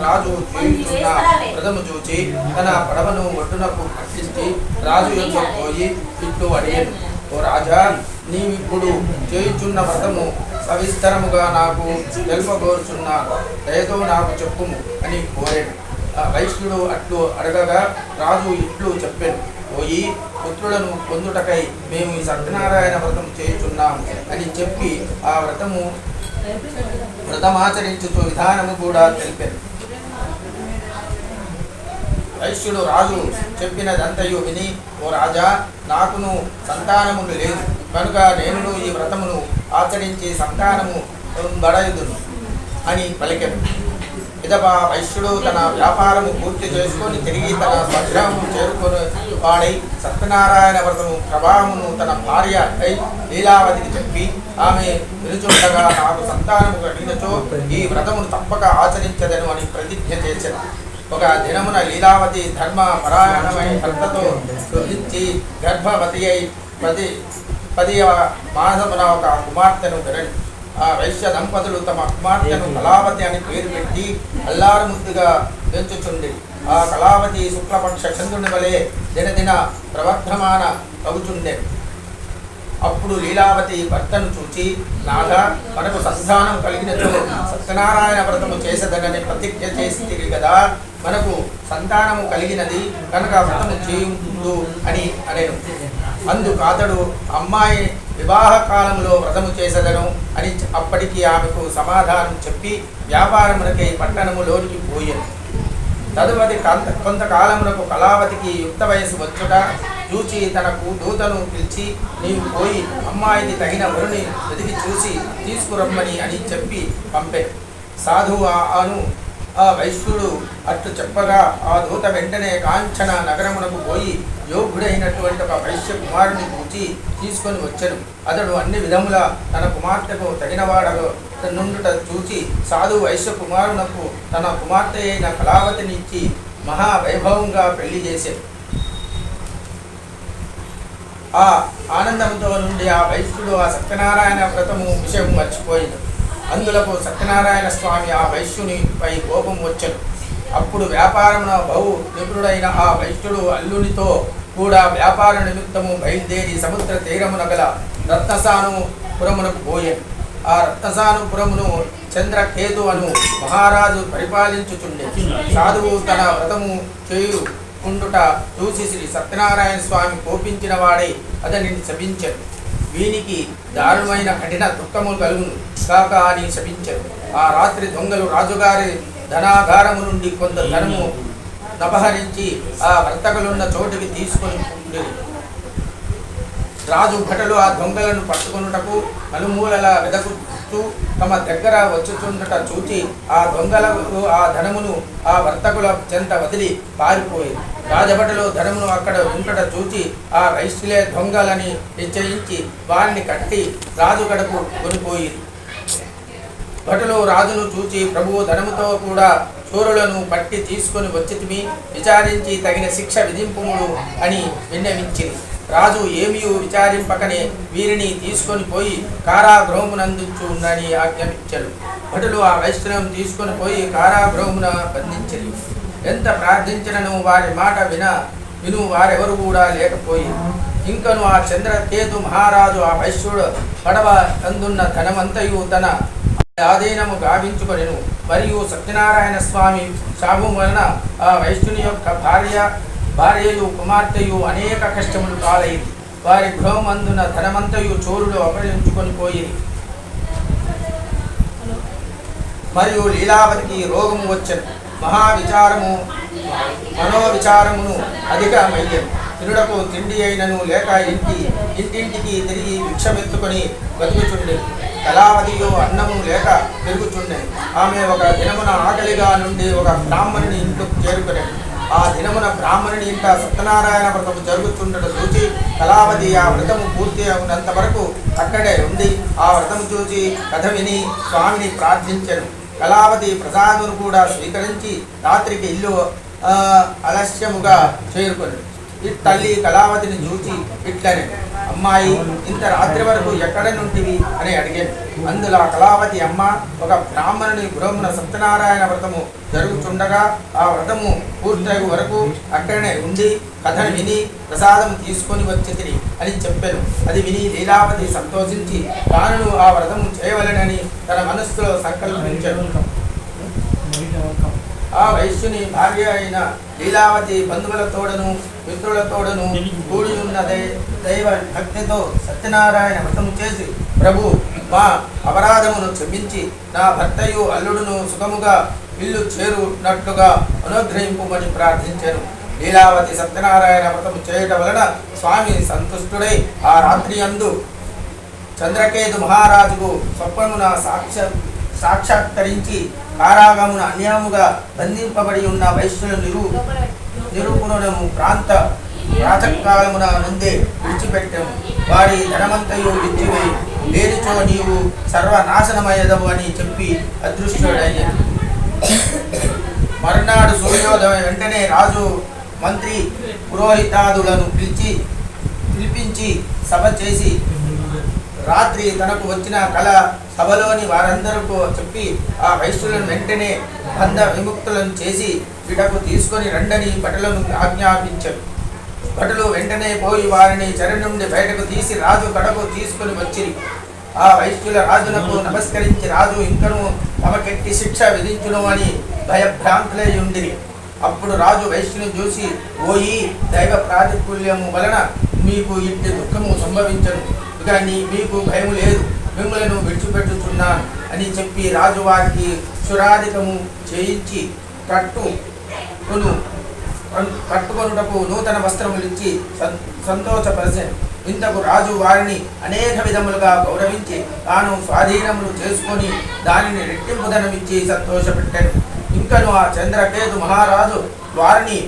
రాజు చేయుచున్న వ్రతము చూచి తన పడవను ఒడ్డునకు పట్టించి రాజు యొక్క పోయి ఇట్లు అడిగాను, ఓ రాజా, నీవిప్పుడు చేయుచున్న వ్రతము సవిస్తరముగా నాకు తెలుపగోరుచున్నా, దయతో నాకు చెప్పుము అని కోరాడు. ఆ వైశ్యుడు అట్లు అడగగా రాజు ఇట్లు చెప్పాను, పోయి పుత్రులను పొందుటకై మేము ఈ సత్యనారాయణ వ్రతం చేయుచున్నాము అని చెప్పి ఆ వ్రతమాచరించుతూ విధానము కూడా తెలిపారు. వైశ్యుడు రాజు చెప్పినదంతయు విని, ఓ రాజా, నాకును సంతానమును లేదు కనుక నేను ఈ వ్రతమును ఆచరించి సంతానము బడయుదును అని పలికెను. ఇదప వైశ్యుడు తన వ్యాపారము పూర్తి చేసుకొని తిరిగి తన స్వగ్రామము చేరుకొని వాడై సత్యనారాయణ వ్రతము ప్రభావమును తన భార్య లీలావతికి చెప్పి ఆమె వినుచుండగా నాకు సంతానము కలిగినచో ఈ వ్రతమును తప్పక ఆచరించదను అని ప్రతిజ్ఞ చేశాను. ఒక దినమున లీలావతి ధర్మ పరాయణమై భర్తతో శుద్ధించి గర్భవతి అయి 10వ మాసమున ఒక కుమార్తెను కనెను. ఆ వైశ్య దంపతులు తమ కుమార్తెను కళావతి అని పేరు పెట్టి అల్లారు ముద్దుగా పెంచుచుండి ఆ కళావతి శుక్లపక్ష చంద్రుని వలె దినదిన ప్రవర్ధమాన అవుచుండే. అప్పుడు లీలావతి భర్తను చూచి, నాథ, మనకు సంతానం కలిగినచో సత్యనారాయణ వ్రతము చేసేదనని ప్రతిజ్ఞ చేసి కదా, మనకు సంతానము కలిగినది కనుక వ్రతము చేయుడు అని అనేను. అందుకు అతడు అమ్మాయి వివాహ కాలంలో వ్రతము చేసేదను అని అప్పటికి ఆమెకు సమాధానం చెప్పి వ్యాపారములకై పట్టణములోనికి పోయాను. తదుపరి కొంతకాలమునకు కళావతికి యుక్త వయసు వచ్చుట చూచి తనకు దూతను పిలిచి, నీవు పోయి అమ్మాయికి తగిన వరుని వెతికి చూసి తీసుకురమ్మని అని చెప్పి పంపే. సాధువు ఆ వైశ్యుడు అట్లు చెప్పగా ఆ దూత వెంటనే కాంచన నగరమునకు పోయి యోగ్యుడైనటువంటి ఒక వైశ్య కుమారుని చూచి తీసుకొని వచ్చెను. అతడు అన్ని విధముల తన కుమార్తెకు తగినవాడగా నుండుట చూచి సాధు వైశ్య కుమారునకు తన కుమార్తె అయిన కళావతిని ఇచ్చి మహావైభవంగా పెళ్లి చేశాడు. ఆ ఆనందంతో నుండి ఆ వైశ్యుడు ఆ సత్యనారాయణ వ్రతము విషయం మర్చిపోయింది. అందులకు సత్యనారాయణ స్వామి ఆ వైశ్యునిపై కోపం వచ్చెను. అప్పుడు వ్యాపారమున బహు నిపుణుడైన ఆ వైశ్యుడు అల్లునితో కూడా వ్యాపార నిమిత్తము బయలుదేరి సముద్ర తీరమున గల రత్నసానుపురమునకు పోయాను. ఆ రత్నసానుపురమును చంద్రకేతు అను మహారాజు పరిపాలించుచుండే. సాధువు తన వ్రతము చేయుకుండుట చూసి శ్రీ సత్యనారాయణ స్వామి కోపించిన వాడై అతనిని శపించారు. వీనికి దారుణమైన కఠిన దుఃఖము కలుగును కాక అని శపించారు. ఆ రాత్రి దొంగలు రాజుగారి ధనాగారము నుండి కొంత ధనము నపహరించి ఆ వర్తకులున్న చోటుకి తీసుకొని ఉండేది. రాజు భటులు ఆ దొంగలను పట్టుకొనుటకు నలుమూలల వెదకుతూ తమ దగ్గర వచ్చుచుండట చూచి ఆ దొంగలకు ఆ ధనమును ఆ వర్తకుల చెంత వదిలి పారిపోయి రాజభటులు ధనమును అక్కడ ఉంటట చూచి ఆ వైశ్యులే దొంగలని నిశ్చయించి వారిని కట్టి రాజు కడకు కొనిపోయి భటులు రాజును చూచి ప్రభువు ధనముతో కూడా చోరులను పట్టి తీసుకొని వచ్చితిమి, విచారించి తగిన శిక్ష విధింపుముడు అని విన్నవించింది. రాజు ఏమీ విచారింపకనే వీరిని తీసుకొని పోయి కారాగృహమునందుచున్నని ఆజ్ఞాపించాడు. భటులు ఆ వైష్ణవం తీసుకొని పోయి కారాగృహమున బంధించరు. ఎంత ప్రార్థించినను వారి మాట విను వారెవరు కూడా లేకపోయి ఇంకను ఆ చంద్రకేతు మహారాజు ఆ వైశ్యుడు పడవ అందున్న ధనమంతయు తన ఆధీనము గావించుకొనెను. మరియు సత్యనారాయణ స్వామి శాపం వలన ఆ వైశ్యుని యొక్క భార్యయు కుమార్తెయు అనేక కష్టములు పాలైంది. వారి గృహమందున ధనమంతయు చోరులు అపహరించుకొని పోయి మరియు లీలావతికి రోగము వచ్చెను. మనోవిచారమును అధికమయ్యను. తినుడకు తిండి అయినను లేక ఇంటింటికి తిరిగి భిక్షమెత్తుకొని బతుకుచుండెను. కళావతియు అన్నము లేక పెరుగుచుండెను. ఆమె ఒక దినమున ఆకలిగా నుండి ఒక బ్రాహ్మణుని ఇంట్లోకి చేరుకునేది. ఆ దినమున బ్రాహ్మణుని ఇంట సత్యనారాయణ వ్రతము జరుగుతుండట చూచి కళావతి ఆ వ్రతము పూర్తి అవునంత వరకు అక్కడే ఉండి ఆ వ్రతము చూసి కథ విని స్వామిని ప్రార్థించెను. కళావతి ప్రసాదును కూడా స్వీకరించి రాత్రికి ఇల్లు ఆలస్యముగా చేరుకొని తల్లి కళావతిని చూచి ఇట్లనే, అమ్మాయి ఇంత రాత్రి వరకు ఎక్కడ నుండివి అని అడిగాను. అందులో కళావతి అమ్మ ఒక బ్రాహ్మణుని గృహమున సత్యనారాయణ వ్రతము జరుగుతుండగా ఆ వ్రతము పూర్తయ్యే వరకు అక్కడనే ఉండి కథను విని ప్రసాదం తీసుకొని వచ్చి అని చెప్పాను. అది విని లీలావతి సంతోషించి తాను ఆ వ్రతము చేయవలెనని తన మనస్సులో సంకల్పించాడు. ఆ వైశ్యుని భార్య అయిన లీలావతి బంధువులతోడను మిత్రులతోడను కూడి ఉన్న దైవ భక్తితో సత్యనారాయణ వ్రతము చేసి ప్రభు మా అపరాధమును క్షమించి నా భర్తయు అల్లుడును సుఖముగా ఇల్లు చేరునట్లుగా అనుగ్రహింపుమని ప్రార్థించాను. లీలావతి సత్యనారాయణ వ్రతము చేయటం వలన స్వామి సంతుష్టుడై ఆ రాత్రి అందు చంద్రకేతు మహారాజుకు స్వప్నమున సాక్షాత్కరించి కారాగమున అన్యాయముగా బంధింపబడి ఉన్న వైశ్యుల నిరూపణము ప్రాతకాలమున నుండే విడిచిపెట్టాము. వారి ధనమంతయు విచ్చివేయి లేనిచో నీవు సర్వనాశనమయ్యదవు అని చెప్పి అదృష్టుడయ్యాడు. మరునాడు సూర్యోదయం వెంటనే రాజు మంత్రి పురోహితాదులను పిలిపించి సభ చేసి రాత్రి తనకు వచ్చిన కళ సభలోని వారందరికీ చెప్పి ఆ వైశ్యులను వెంటనే బంధ విముక్తులను చేసి విడకు తీసుకొని రండని భటులను ఆజ్ఞాపించారు. భటులు వెంటనే పోయి వారిని చెర నుండి బయటకు తీసి రాజు కడకు తీసుకొని వచ్చిరి. ఆ వైశ్యుల రాజునకు నమస్కరించి రాజు ఇంకను తమకెట్టి శిక్ష విధించును అని భయభ్రాంతులై ఉండిరి. అప్పుడు రాజు వైశ్యుని చూసి, ఓయి దైవ ప్రాతికూల్యము వలన మీకు ఇట్టి దుఃఖము సంభవించను, ఇక మీకు భయం లేదు, మిమ్మలను విడిచిపెట్టుచున్నాను అని చెప్పి రాజు వారికి క్షురాధికము చేయించి కట్టుకొనుటకు నూతన వస్త్రములు ఇచ్చి సంతోషపరిచాను. ఇంతకు రాజు వారిని అనేక విధములుగా గౌరవించి తాను స్వాధీనములు చేసుకొని దానిని రెట్టింపుదనమిచ్చి సంతోషపెట్టాడు. ఇంకను ఆ చంద్రకేతు మహారాజు వారిని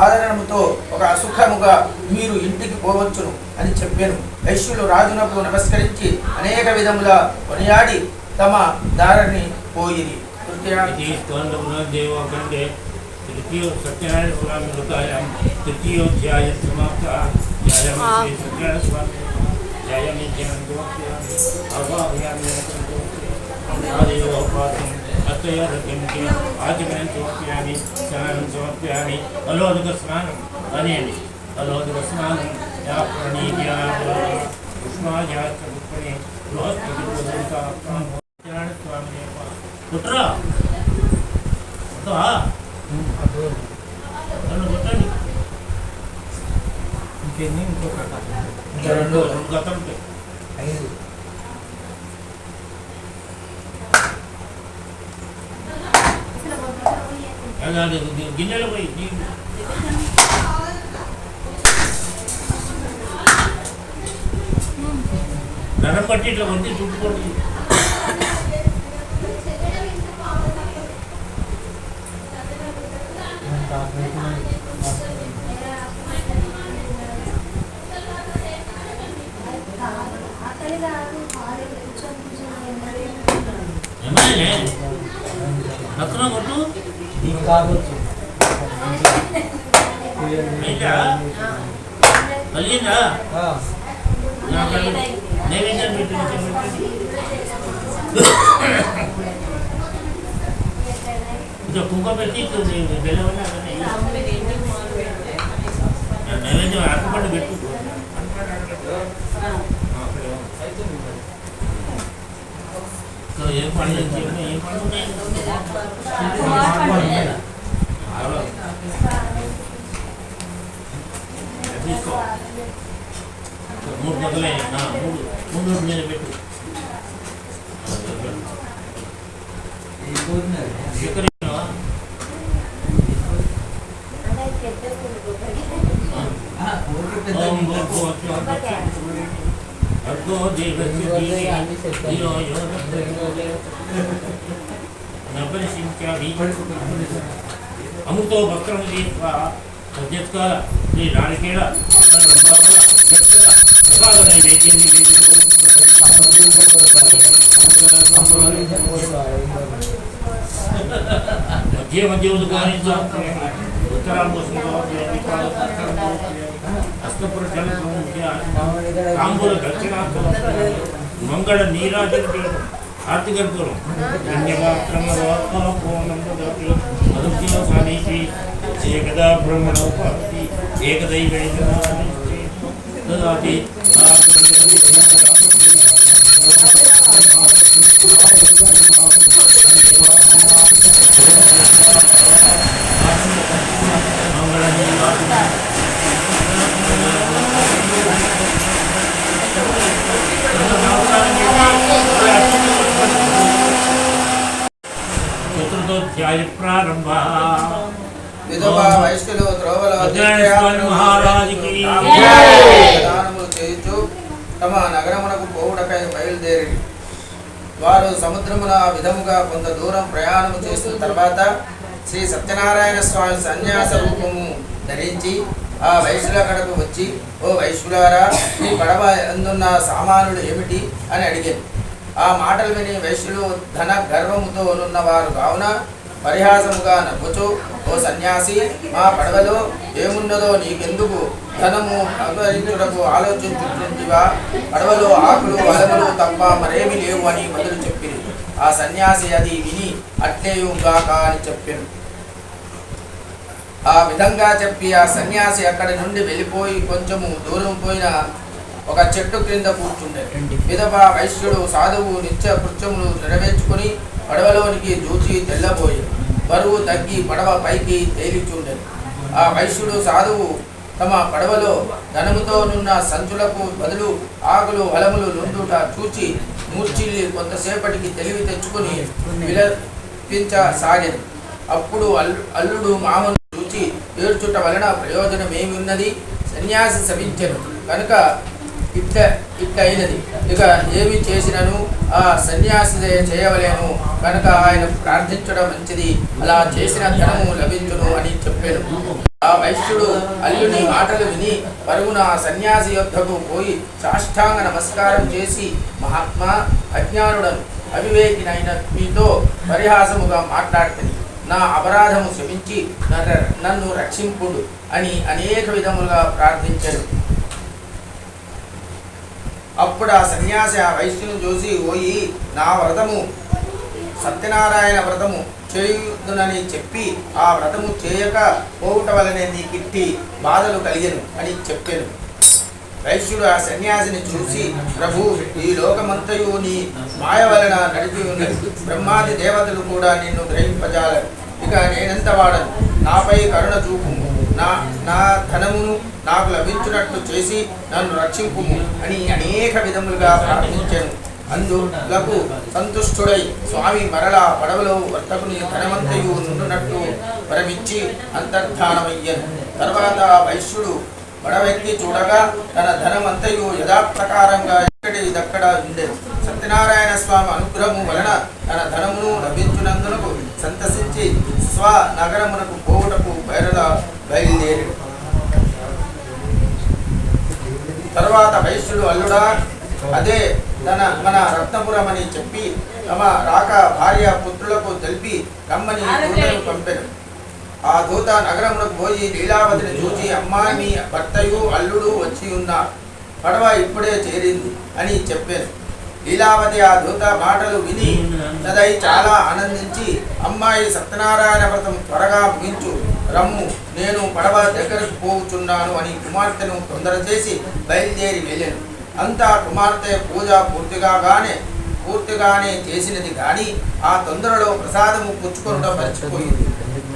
ఆదరణముతో ఒక సుఖముగా మీరు ఇంటికి పోవచ్చును అని చెప్పాను. వైశ్యులు రాజునకు నమస్కరించి అనేక విధముల కొనియాడి తమ దారిని పోయిరి. तृतीय सत्यनारायण स्वामी बतायाम तृतीयोध्याय समाप्त जय सत्यनारायण स्वामी जय में जयंतोक्यामि आवाहयामि आदेवोपासं अतयरतिं के आचमनं समर्पयामि स्नानं समर्पयामि अलोदक स्नानं अनेमि अलोदक स्नानं या प्रणीत्या उष्मायाचमुपणे बृहस्पतिर्वदन्ता सत्यनारायण स्वामी पुत्र तो ఇంకెన్ని ఇంకొక రెండు గతం 5 అదే గిన్నెలో పోయి నరం పట్టి ఇట్లా కొట్టి చుట్టుకోండి. నక్కన కొట్టు కలిగిందా నైవేద్యం పెట్టి కొంచెం కుక్క పెట్టి బెల్లం నైవేద్యం అరపండు పెట్టు. ఏం పండుగ ఏం పండుగ మూడు మొదలైన మూడు మీద పెట్టు. అమృతో భక్తం సత్యత్కాల శ్రీ నారికేళ ప్రసాద నైవేద్యం మధ్య మధ్య ఉద్గానించా तांबूल दक्षिणार्थम मंगल नीराजन आरती कर्पूरम धन्यवात्रम पूर्णम ददाति मधुज्ञ स्वामीति एकदा ब्रह्मणोपहति एकदैवेन ददाति चतुर्थोध्याय प्रारंभ విధవా వైశ్యులు త్రోవల మహారాజుకి దానములు చేయుచు తమ నగరమునకు పోవుటకై బయలుదేరి వారు సముద్రమున విధముగా కొంత దూరం ప్రయాణము చేసిన తర్వాత శ్రీ సత్యనారాయణ స్వామి సన్యాస రూపము ధరించి ఆ వైశ్యుల కడకు వచ్చి, ఓ వైశ్యులారా, ఈ పడవ అందున్న సామానులు ఏమిటి అని అడిగారు. ఆ మాటలు విని వైశ్యులు ధన గర్వముతో ఉన్నవారు కావున పరిహాసముగా నవ్వుచు, ఓ సన్యాసి, మా పడవలో ఏమున్నదో నీకెందుకు? ధనము అపహరించుటకు ఆలోచించుతుంటివా? పడవలో ఆకులు అలములు తప్ప మరేమి లేవు అని బదులు చెప్పింది. ఆ సన్యాసి అది విని అట్లేయుగాక అని చెప్పాను. ఆ విధంగా చెప్పి ఆ సన్యాసి అక్కడి నుండి వెళ్ళిపోయి కొంచెము దూరం పోయిన ఒక చెట్టు క్రింద కూర్చుండే. విధవా వైశ్యుడు సాధువు నిత్య కృత్యములు నెరవేర్చుకుని పడవలోనికి దూచి తెల్లబోయి బరువు తగ్గి పడవ పైకి తేలిచుండే. ఆ వైశ్యుడు సాధువు తమ పడవలో ధనముతోనున్న సంచులకు బదులు ఆకులు హలములు నుండుట చూచి మూర్చిల్లి కొంతసేపటికి తెలివి తెచ్చుకుని విలపించసాగెను. అప్పుడు అల్లుడు మామను చూచి, ఏడ్చుట వలన ప్రయోజనం ఏమి ఉన్నది? సన్యాసి శపించెను కనుక ఇట్లయినది. ఇక ఏమి చేసినను ఆ సన్యాసి చేయవలేను కనుక ఆయన ప్రార్థించడం మంచిది. అలా చేసిన ధనము లభించును అని చెప్పాను. ఆ వైశ్యుడు అల్లుని మాటలు విని పరుగున సన్యాసి యొద్దకు పోయి సాష్టాంగ నమస్కారం చేసి, మహాత్మా, అజ్ఞానుడను అవివేకినైన మీతో పరిహాసముగా మాట్లాడుతుంది. నా అపరాధము క్షమించి నన్ను రక్షింపుడు అని అనేక విధములుగా ప్రార్థించాడు. అప్పుడు ఆ సన్యాసి ఆ వైశ్యుని చూసి, ఓయి, నా వ్రతము సత్యనారాయణ వ్రతము చేయుదునని చెప్పి ఆ వ్రతము చేయక పోవుట వలనే నీకిట్టి బాధలు కలిగెను అని చెప్పాను. వైశ్యుడు ఆ సన్యాసిని చూసి, ప్రభు, ఈ లోకమంతయు నీ మాయ వలన నడిపి ఉన్నది. బ్రహ్మాది దేవతలు కూడా నిన్ను గ్రహింపజాలరు. ఇక నేనెంత వాడను, నాపై కరుణ చూపుము, నా ధనమును నాకు లభించినట్లు చేసి నన్ను రక్షింపుము అని అనేక విధములుగా ప్రార్థించాను. అందులకు సంతుష్టుడై స్వామి మరలా పడవలో వర్తకుని ధనమంతయు నుండునట్టు వరమిచ్చి అంతర్ధానమయ్యాను. తర్వాత వైశ్యుడు పడవెక్కి చూడగా తన ధనమంతయు యథాప్రకారంగా ఎక్కడిదక్కడ ఉండేది. సత్యనారాయణ స్వామి అనుగ్రహము వలన తన ధనమును లభించినందునకు సంతసించి స్వనగరమునకు పోవుటకు బయలుదేరి. తర్వాత వైశ్యుడు, అల్లుడా, అదే మన రత్నపురం అని చెప్పి తమ రాక భార్య పుత్రులకు తెలిపి రమ్మని దూతను పంపెను. ఆ దూత నగరమునకు పోయి లీలావతిని చూచి, అమ్మా, మీ భర్తయు అల్లుడు వచ్చి ఉన్నారు, పడవ ఇప్పుడే చేరింది అని చెప్పాను. లీలావతి ఆ దూత మాటలు విని తదై చాలా ఆనందించి, అమ్మాయి, సత్యనారాయణ వ్రతం త్వరగా ముగించు, రమ్ము, నేను పడవ దగ్గరకు పోవుచున్నాను అని కుమార్తెను తొందర చేసి బయలుదేరి వెళ్ళాను. అంతా కుమార్తె పూజ పూర్తిగానే చేసినది కానీ ఆ తొందరలో ప్రసాదము పుచ్చుకొనడం మర్చిపోయింది.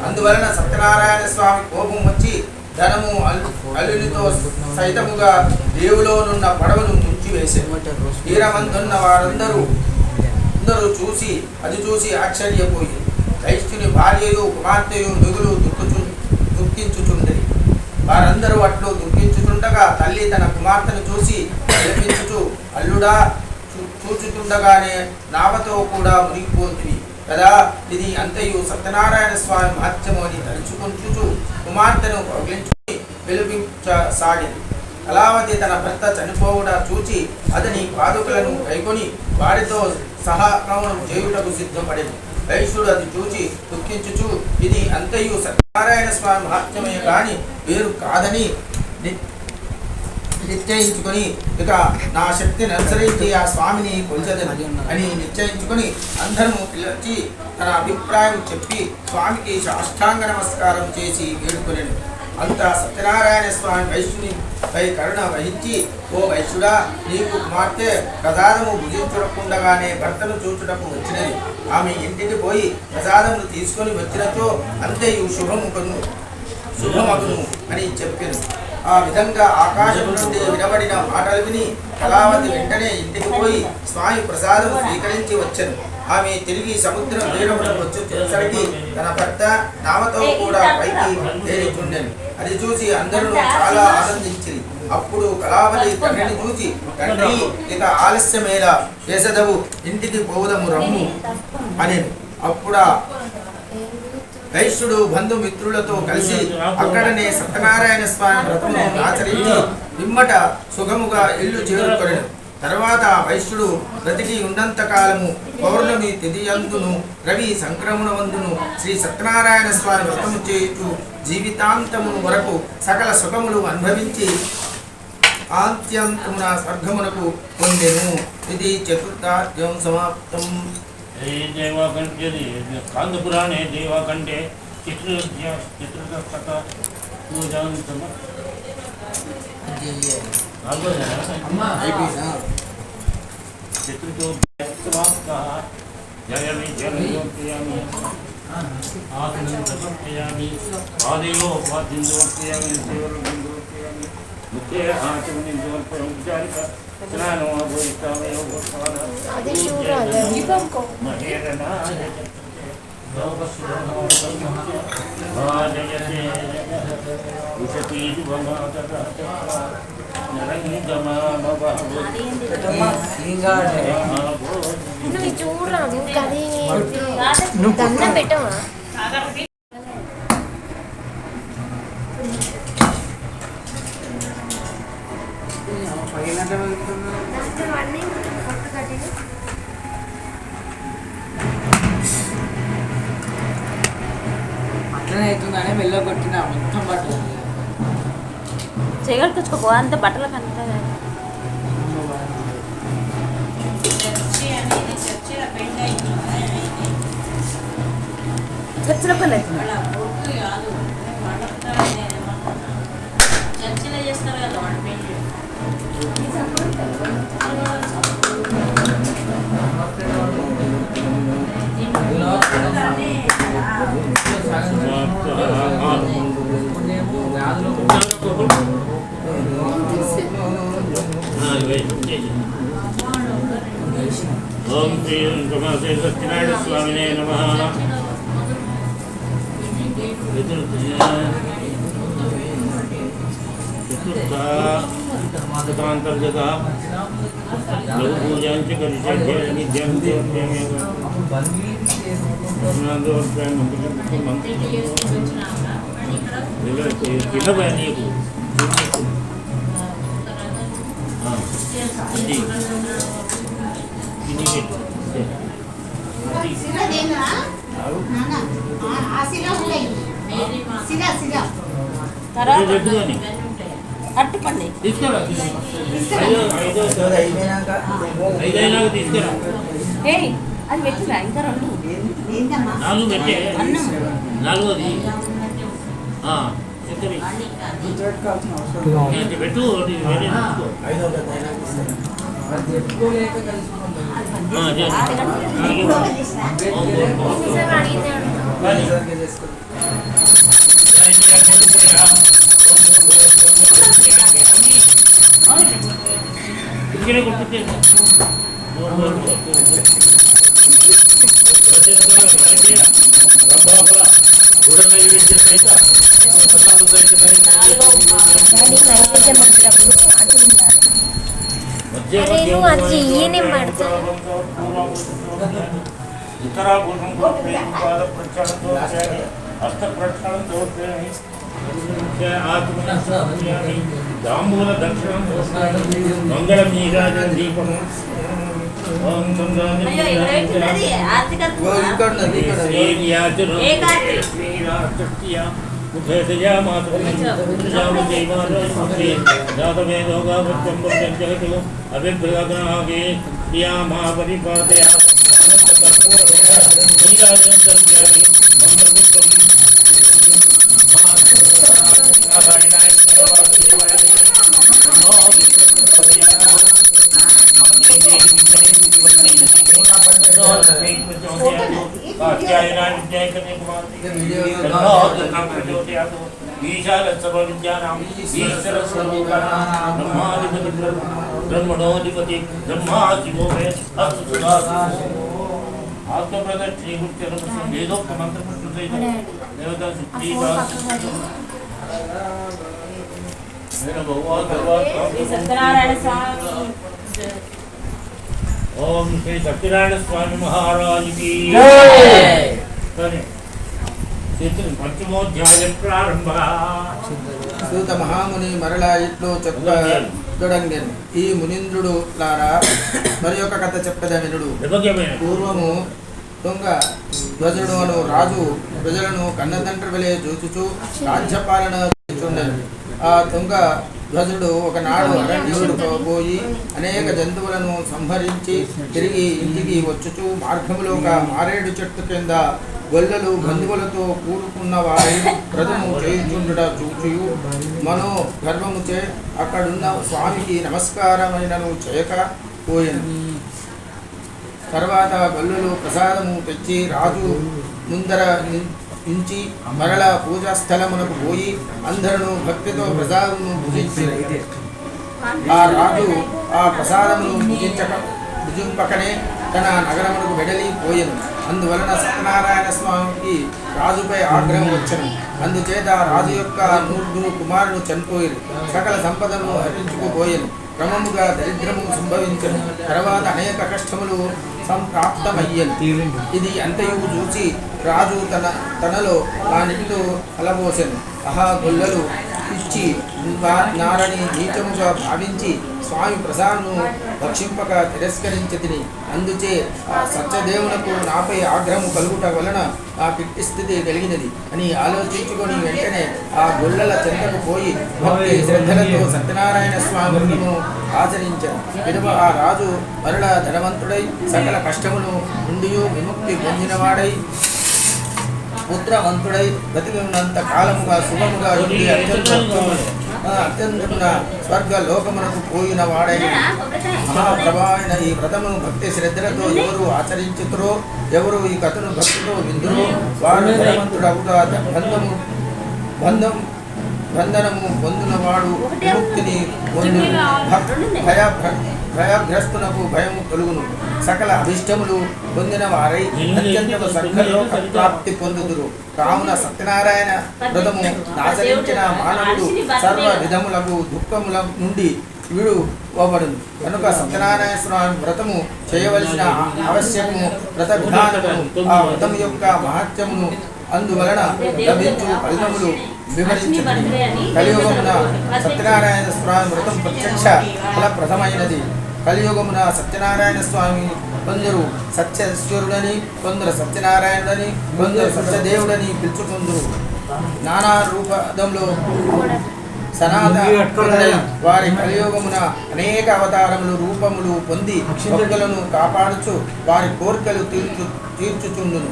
అందువలన సత్యనారాయణ స్వామి కోపం వచ్చి ధనము అల్లునితో సైతముగా దేవులోనున్న పడవను ముంచివేశారు. తీరమందున్న వారందరూ చూసి ఆశ్చర్యపోయి వైశ్యుని భార్యయు కుమార్తెయు మిగులు దుఃఖించుచుండేది. వారందరూ అట్లు దుఃఖించుచుండగా తల్లి తన కుమార్తెను చూసి విలపించుచు, అల్లుడా, చూచుతుండగానే నావతో కూడా మునిగిపోతుంది కదా, ఇది అంతయు సత్యనారాయణ స్వామి మహత్యము అని తలుచుకుంటూ కుమార్తెను కౌగిలించుకుని విలపించసాగింది. కళావతి తన భర్త చనిపోవుట చూచి అతని పాదుకలను కైకొని వారితో సహగమనం చేయుటకు సిద్ధపడింది. వైశ్యుడు అది చూచి దుఃఖించుచు, ఇది అంతయు సత్యనారాయణ స్వామి మహత్యమే కాని వేరు కాదని నిశ్చయించుకొని, ఇక నా శక్తిని అనుసరించి ఆ స్వామిని కొలిచెదను అని నిశ్చయించుకొని అందరూ పిలిచి తన అభిప్రాయం చెప్పి స్వామికి సాష్టాంగ నమస్కారం చేసి వేడుకొనెను. అంతా సత్యనారాయణ స్వామి వైశ్యునిపై కరుణ వహించి, ఓ వైశ్యుడా, నీకు కుమార్తె ప్రసాదము భుజించకుండగానే భర్తను చూచుటకు వచ్చినది. ఆమె ఇంటికి పోయి ప్రసాదమును తీసుకొని వచ్చినతో అంతయు శుభమగును అని చెప్పాను. ఆ విధంగా ఆకాశం నుండి వినబడిన మాటలు విని కళావతి వెంటనే ఇంటికి పోయి స్వామి ప్రసాదం స్వీకరించి వచ్చాను. ఆమె తిరిగి సముద్రం తీరమునకు వచ్చేసరికి తన భర్త నామతో కూడా పైకి తేలిచుండెను. అది చూసి అందరూ చాలా ఆనందించింది. అప్పుడు కళావతి తండ్రిని చూసి, తండ్రి, ఇక ఆలస్యమేలా, చేసదవు, ఇంటికి పోవుదము, రమ్ము అనెను. అప్పుడు వైశ్యుడు బంధుమిత్రులతో కలిసి అక్కడనే సత్యనారాయణ స్వామి వ్రతమును ఆచరించి విమ్మట సుఖముగా ఇల్లు చేరుకొనెను. తర్వాత వైశ్యుడు బ్రతికి ఉన్నంత కాలము పౌర్ణమి తిథియందును రవి సంక్రమణవందును శ్రీ సత్యనారాయణ స్వామి వ్రతము చేయుచు జీవితాంతము వరకు సకల సుఖములు అనుభవించి ఆంత్యంతమున స్వర్గమునకు పొందెను. ఇది చతుర్థాధ్యాయం సమాప్తం. కాంతపురాణే దేవాకంఠే చిత్రకథ చిత్రతో జయ విజయోక్తియామి ఆత్మయామి ఆదిలో పాదిందోక్తియామి సేవలోక్తియామి ముఖ్య ఆచమనిందోర్పరం విచారిక స్నానో భూయిస్తామయో గోపాల మహేరణ నువ్వు చూడరా నువ్వు అది నువ్వు దండం పెట్టవా అట్లనే అవుతుందనే మెల్ల కొట్టిన మొత్తం బట్టలు చేయగలుగుతాచుకోపో అంత బట్టల కంటే చర్చిలో పని చర్చిలో చేస్తారు కదా వాళ్ళు పెళ్లి ఓం శ్రీ శ్రీ సత్యనారాయణ స్వామినే నమః. చతుర్థాంతర్గత లఘు పూజాంచ కరిష్యే నిత్యం కింద నీకు అట్టుపండి తీసుకురా ఐదైనాక తీసుకురా అది పెట్టిరా ఇంకా రెండు 4 పెట్టే అన్నం నాలుగోది పెట్టు వేరే ఇక్కడే కొట్టుకే నైవేద్యం సైత నైవేద్యం పెట్టినప్పుడు అరే నువ్వు అది ఈయనే మాడతా ఉత్తరాభూషం పాద ప్రక్షాళన దోషయామి హస్త ప్రక్షాళన దోషయామి తాంబూల దక్షిణం మంగళం నీరాజన దీపం ఓం అభిప్రదాగే ప్రియా మహాపరిపాదయ ब्रह्मणोधिपति ब्रह्मा शिवो मे वेदोक्त मंत्र देवता సత్యనారాయణ స్వామి ओम श्री सत्यनारायण स्वामी महाराज की पंचमोध्याय प्रारंभ సూత మహాముని మరలా ఇట్లు చెప్పదొడంగెను. ఈ మునీంద్రుడు లారా మరి ఒక కథ చెప్పద వినుడు. పూర్వము దొంగ ధ్వజుడు అను రాజు ప్రజలను కన్నతండ్రి వలె చూచుచూ రాజ్యపాలన చేస్తుండెను. ఆ దొంగ ధ్వజుడు ఒకనాడు అరణ్యుడు పోయి అనేక జంతువులను సంహరించి తిరిగి ఇంటికి వచ్చుచూ మార్గములో ఒక మారేడు చెట్టు కింద గొల్లలు బంధువులతో కూడుకున్న వారి ప్రజము చేయుచుండుట చూచియు మనో గర్వముచే అక్కడున్న స్వామికి నమస్కారమైనను చేయక పోయెను. తర్వాత గొల్లలు ప్రసాదము తెచ్చి రాజు ముందర ఇంచి మరల పూజా స్థలమునకు పోయి అందరూ భక్తితో ప్రసాదమును భుజించారు. ఆ రాజు ఆ ప్రసాదమును భుజింపకనే తన నగరమునకు వెడలి పోయెను. అందువలన సత్యనారాయణ స్వామికి రాజుపై ఆగ్రహం వచ్చెను. అందుచేత రాజు యొక్క 9 కుమారులు చనిపోయారు. సకల సంపదను హరించుకుపోయెను. క్రమముగా దరిద్రము సంభవించను. తర్వాత అనేక కష్టములు సంప్రాప్తమయ్యను. ఇది అంతయు చూసి రాజు తనలో ఆ నీటిలో అలబోసెను. గొల్లలు ఇచ్చి నారని నీచముగా భావించి స్వామి ప్రసాదను భక్షింపక తిరస్కరించి తిని. అందుచే ఆ సత్యదేవునకు నాపై ఆగ్రహము కలుగుట వలన ఆ పిట్టి స్థితి కలిగినది అని ఆలోచించుకొని వెంటనే ఆ గొల్లల చెంతకు పోయి భక్తి శ్రద్ధలతో సత్యనారాయణ స్వామి వ్రతము ఆచరించారు. విడువ ఆ రాజు మరల ధనవంతుడై సకల కష్టములు నుండి విముక్తి పొందినవాడై పుత్రవంతుడై బతికినంత కాలముగా శుభముగా ఉండి అత్యంతమున స్వర్గ లోకమునకు పోయిన వాడైన మహాప్రభావైన ఈ వ్రతమును భక్తి శ్రద్ధలతో ఎవరు ఆచరించుతురో, ఎవరు ఈ కథను భక్తితో విందురో వారు ధనవంతుడవుగా బంధనము పొందినవాడు విముక్తిని పొందును. భయగ్రస్తునకు భయము కలుగును. సకల అభిష్టములు పొందిన వారై అత్యంత స్వర్గలోక ప్రాప్తి పొందుదురు. కావున సత్యనారాయణ వ్రతము ఆచరించిన మానవుడు సర్వ విధములకు దుఃఖముల నుండి విడువబడును. కనుక సత్యనారాయణ స్వామి వ్రతము చేయవలసిన ఆవశ్యకము, వ్రత విధానము, ఆ వ్రతము యొక్క మహత్యమును, అందువలన లభించు ఫలితములు వివరించింది. కలియుగమున సత్యనారాయణ స్వామి వ్రతం ప్రత్యక్ష ఫలప్రదమైనది. కలియుగమున సత్యనారాయణ స్వామి కొందరు సత్యేశ్వరుడని, కొందరు సత్యనారాయణుడని, కొందరు సత్యదేవుడని పిలుచుకుందరు. నానా రూపంలో సనాతన వారి కలియుగమున అనేక అవతారములు రూపములు పొంది భక్తులను కాపాడుచు వారి కోరికలు తీర్చుచుండును.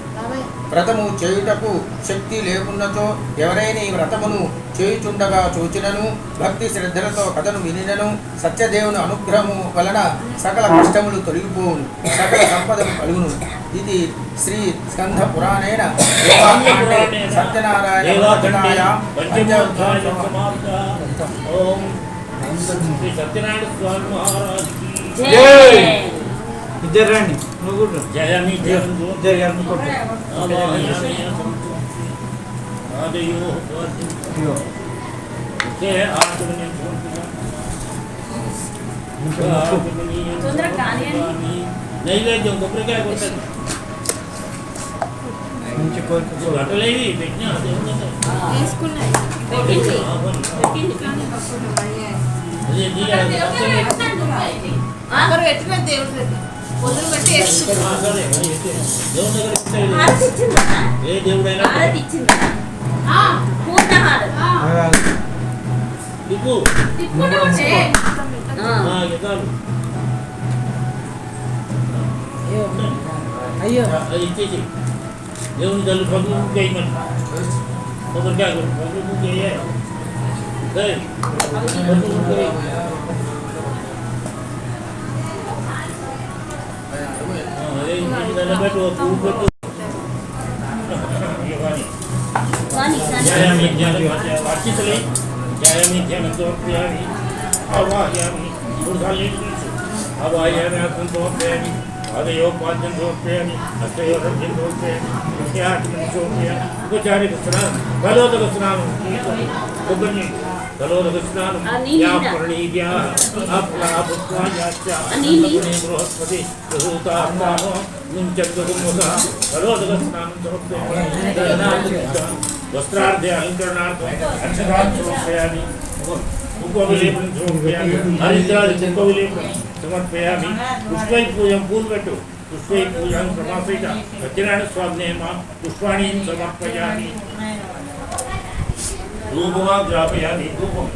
వ్రతము చేయుటకు శక్తి లేకున్నచో ఎవరైనా ఈ వ్రతమును చేయుచుండగా చూచినను, భక్తి శ్రద్ధలతో కథను వినినను సత్యదేవుని అనుగ్రహము వలన సకల కష్టములు తొలగిపోవును, సకల సంపదలు కలుగును. ఇది శ్రీ స్కంధ పురాణేన సత్యనారాయణ సత్యనారాయణ స్వామి మహారాజ్ ఇద్దరు రండి. నువ్వు జయాన్ని నైవేద్యం కొబ్బరికాయ కొట్టాను. బట్టలేవి పెట్టినా ఏ దేవుడైనా అయ్యో ఇచ్చేసి దేవుని తల్లి పగులు చేయమని కొబ్బరికాయ పగులు చేయాలి. పువ్వు పెట్టు. అర్చితలే జయామి ధ్యానంతో అవాహయామి 3 సార్లు తెలుసు. అవాహయామి అర్థం తోపయామి, ఆదయోపాద్యం తోపయామి, హస్తయోరభ్యం తోపయామి, ముఖ్యాత్మని తోపయామి. ఉపచారిక స్నానం, కలోదక స్నానం, కొబ్బరి కలోదక స్నానం యాపరణీభ్యా బృహస్పతి కలోదక స్నానం వస్త్రార్థే అలంకరణార్థం అక్షరాన్ని సమర్పయామి, ఉపవిలేపనం సమర్పయామి, హరిద్రాది ఉపవిలేపనం సమర్పయామి. పుష్పై పూజం పూర్వట్టు పుష్పై పూజం సమాపేత సత్యనారాయణ స్వామినేమ పుష్పాణి సమర్పయామి. ధూపమాగ్రాపయామి, ధూపం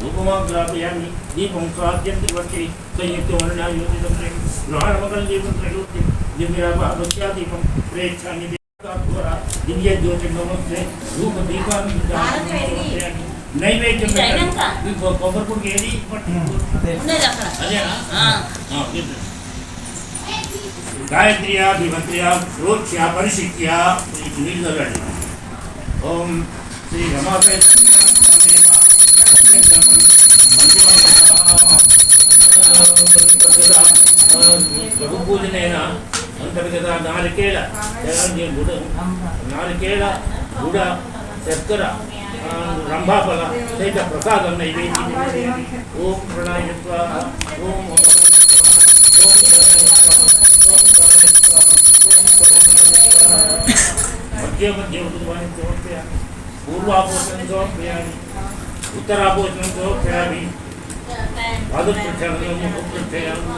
ధూపమాగ్రాపయామి. దీపం స్వాద్యంతి వర్తి సంయుక్త వర్ణాయోజితం గ్రహణమకం దీపం ప్రయోక్తి దివ్యాభక్త్యాదీపం ప్రేక్షాన్ని దివ్య జ్యోతి నమస్తే ధూప దీపాన్ని నైవేద్యం కొబ్బరిపుడికి ఏది అదేనా గాయత్ర్యా విభత్ర్యా ప్రోక్ష్య పరిశిక్య నీళ్ళు చల్లండి. ఓం శ్రీ రమాపేత ప్రభు పూజనైనా అంతర్గత నారికేళ గుడ చక్కెర రంభాఫల సహిత ప్రసాదం నైవేద్యం ఓం ప్రణాయ స్వాహ ఓం మధ్య మధ్య ఉద్వాన్ని సమర్పయామి పూర్వాపోషణం సమర్పయామి ఉత్తరాపోషణం సమర్పయామి పాదప్రక్షాళనం ముఖప్రక్షయామి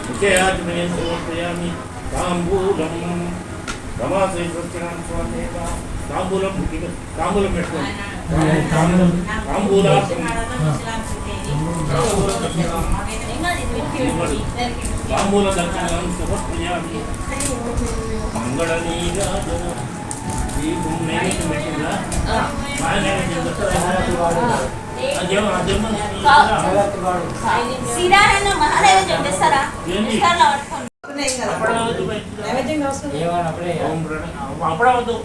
ముఖ్యాచమయం సమర్పయామి తాంబూలం రమాశ్రీకృష్ణాం స్వామేవ తాంబూలం పెట్టుకోండి తాంబూల దక్షిణం సమర్పయామి మంగళనీరాజన దీపం నైవేద్యం పెట్టిందా సిరారన్న మహాదేవ చెప్పేస్తారా అప్పుడవద్దు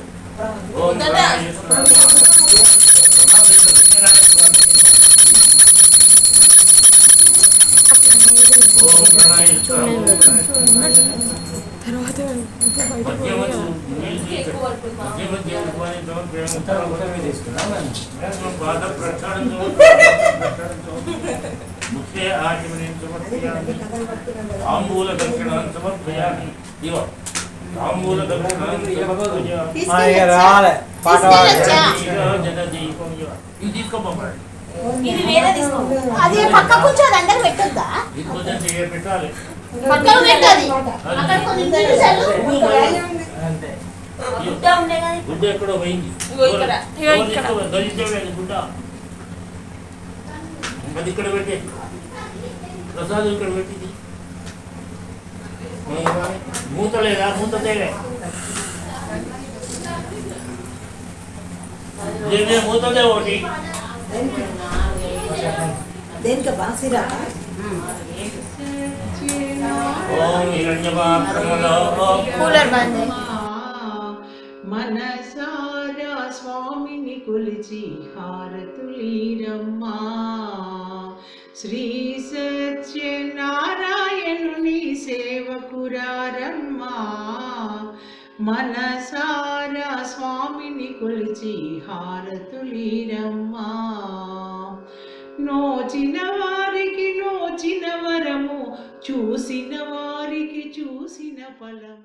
ముఖ్య ఆచమనం సమర్పయామి తాంబూల దక్షిణాం సమర్పయామి ఇవ తాంబూల దక్షిణాం ఇది తీసుకోమండి ఇది వేరే తీసుకో అది పక్క కొంచెం అది అందరికి పెట్టొద్దా ఇది కొంచెం పెట్టాలి పక్కన పెట్టాలి అక్కడ కొన్ని నిమిషాలు గుడ్డ ఉండే కదా గుడ్డ ఎక్కడో పోయింది గలించలేదు గుడ్డ అది ఇక్కడ పెట్టే ప్రసాదం ఇక్కడ పెట్టింది మూత లేదా మూత తేలే మూతలే ఒకటి దేనికి బాసిరా ఓం హిరణ్యపాత్రములో కూలర్ బంద్ మనసారా స్వామిని కొలిచి హారతులీరమ్మా శ్రీ సత్యనారాయణుని సేవకురారమ్మా మనసారా స్వామిని కొలిచి హారతులీరమ్మా నోచిన వారికి నోచిన వరము చూసిన వారికి చూసిన ఫలం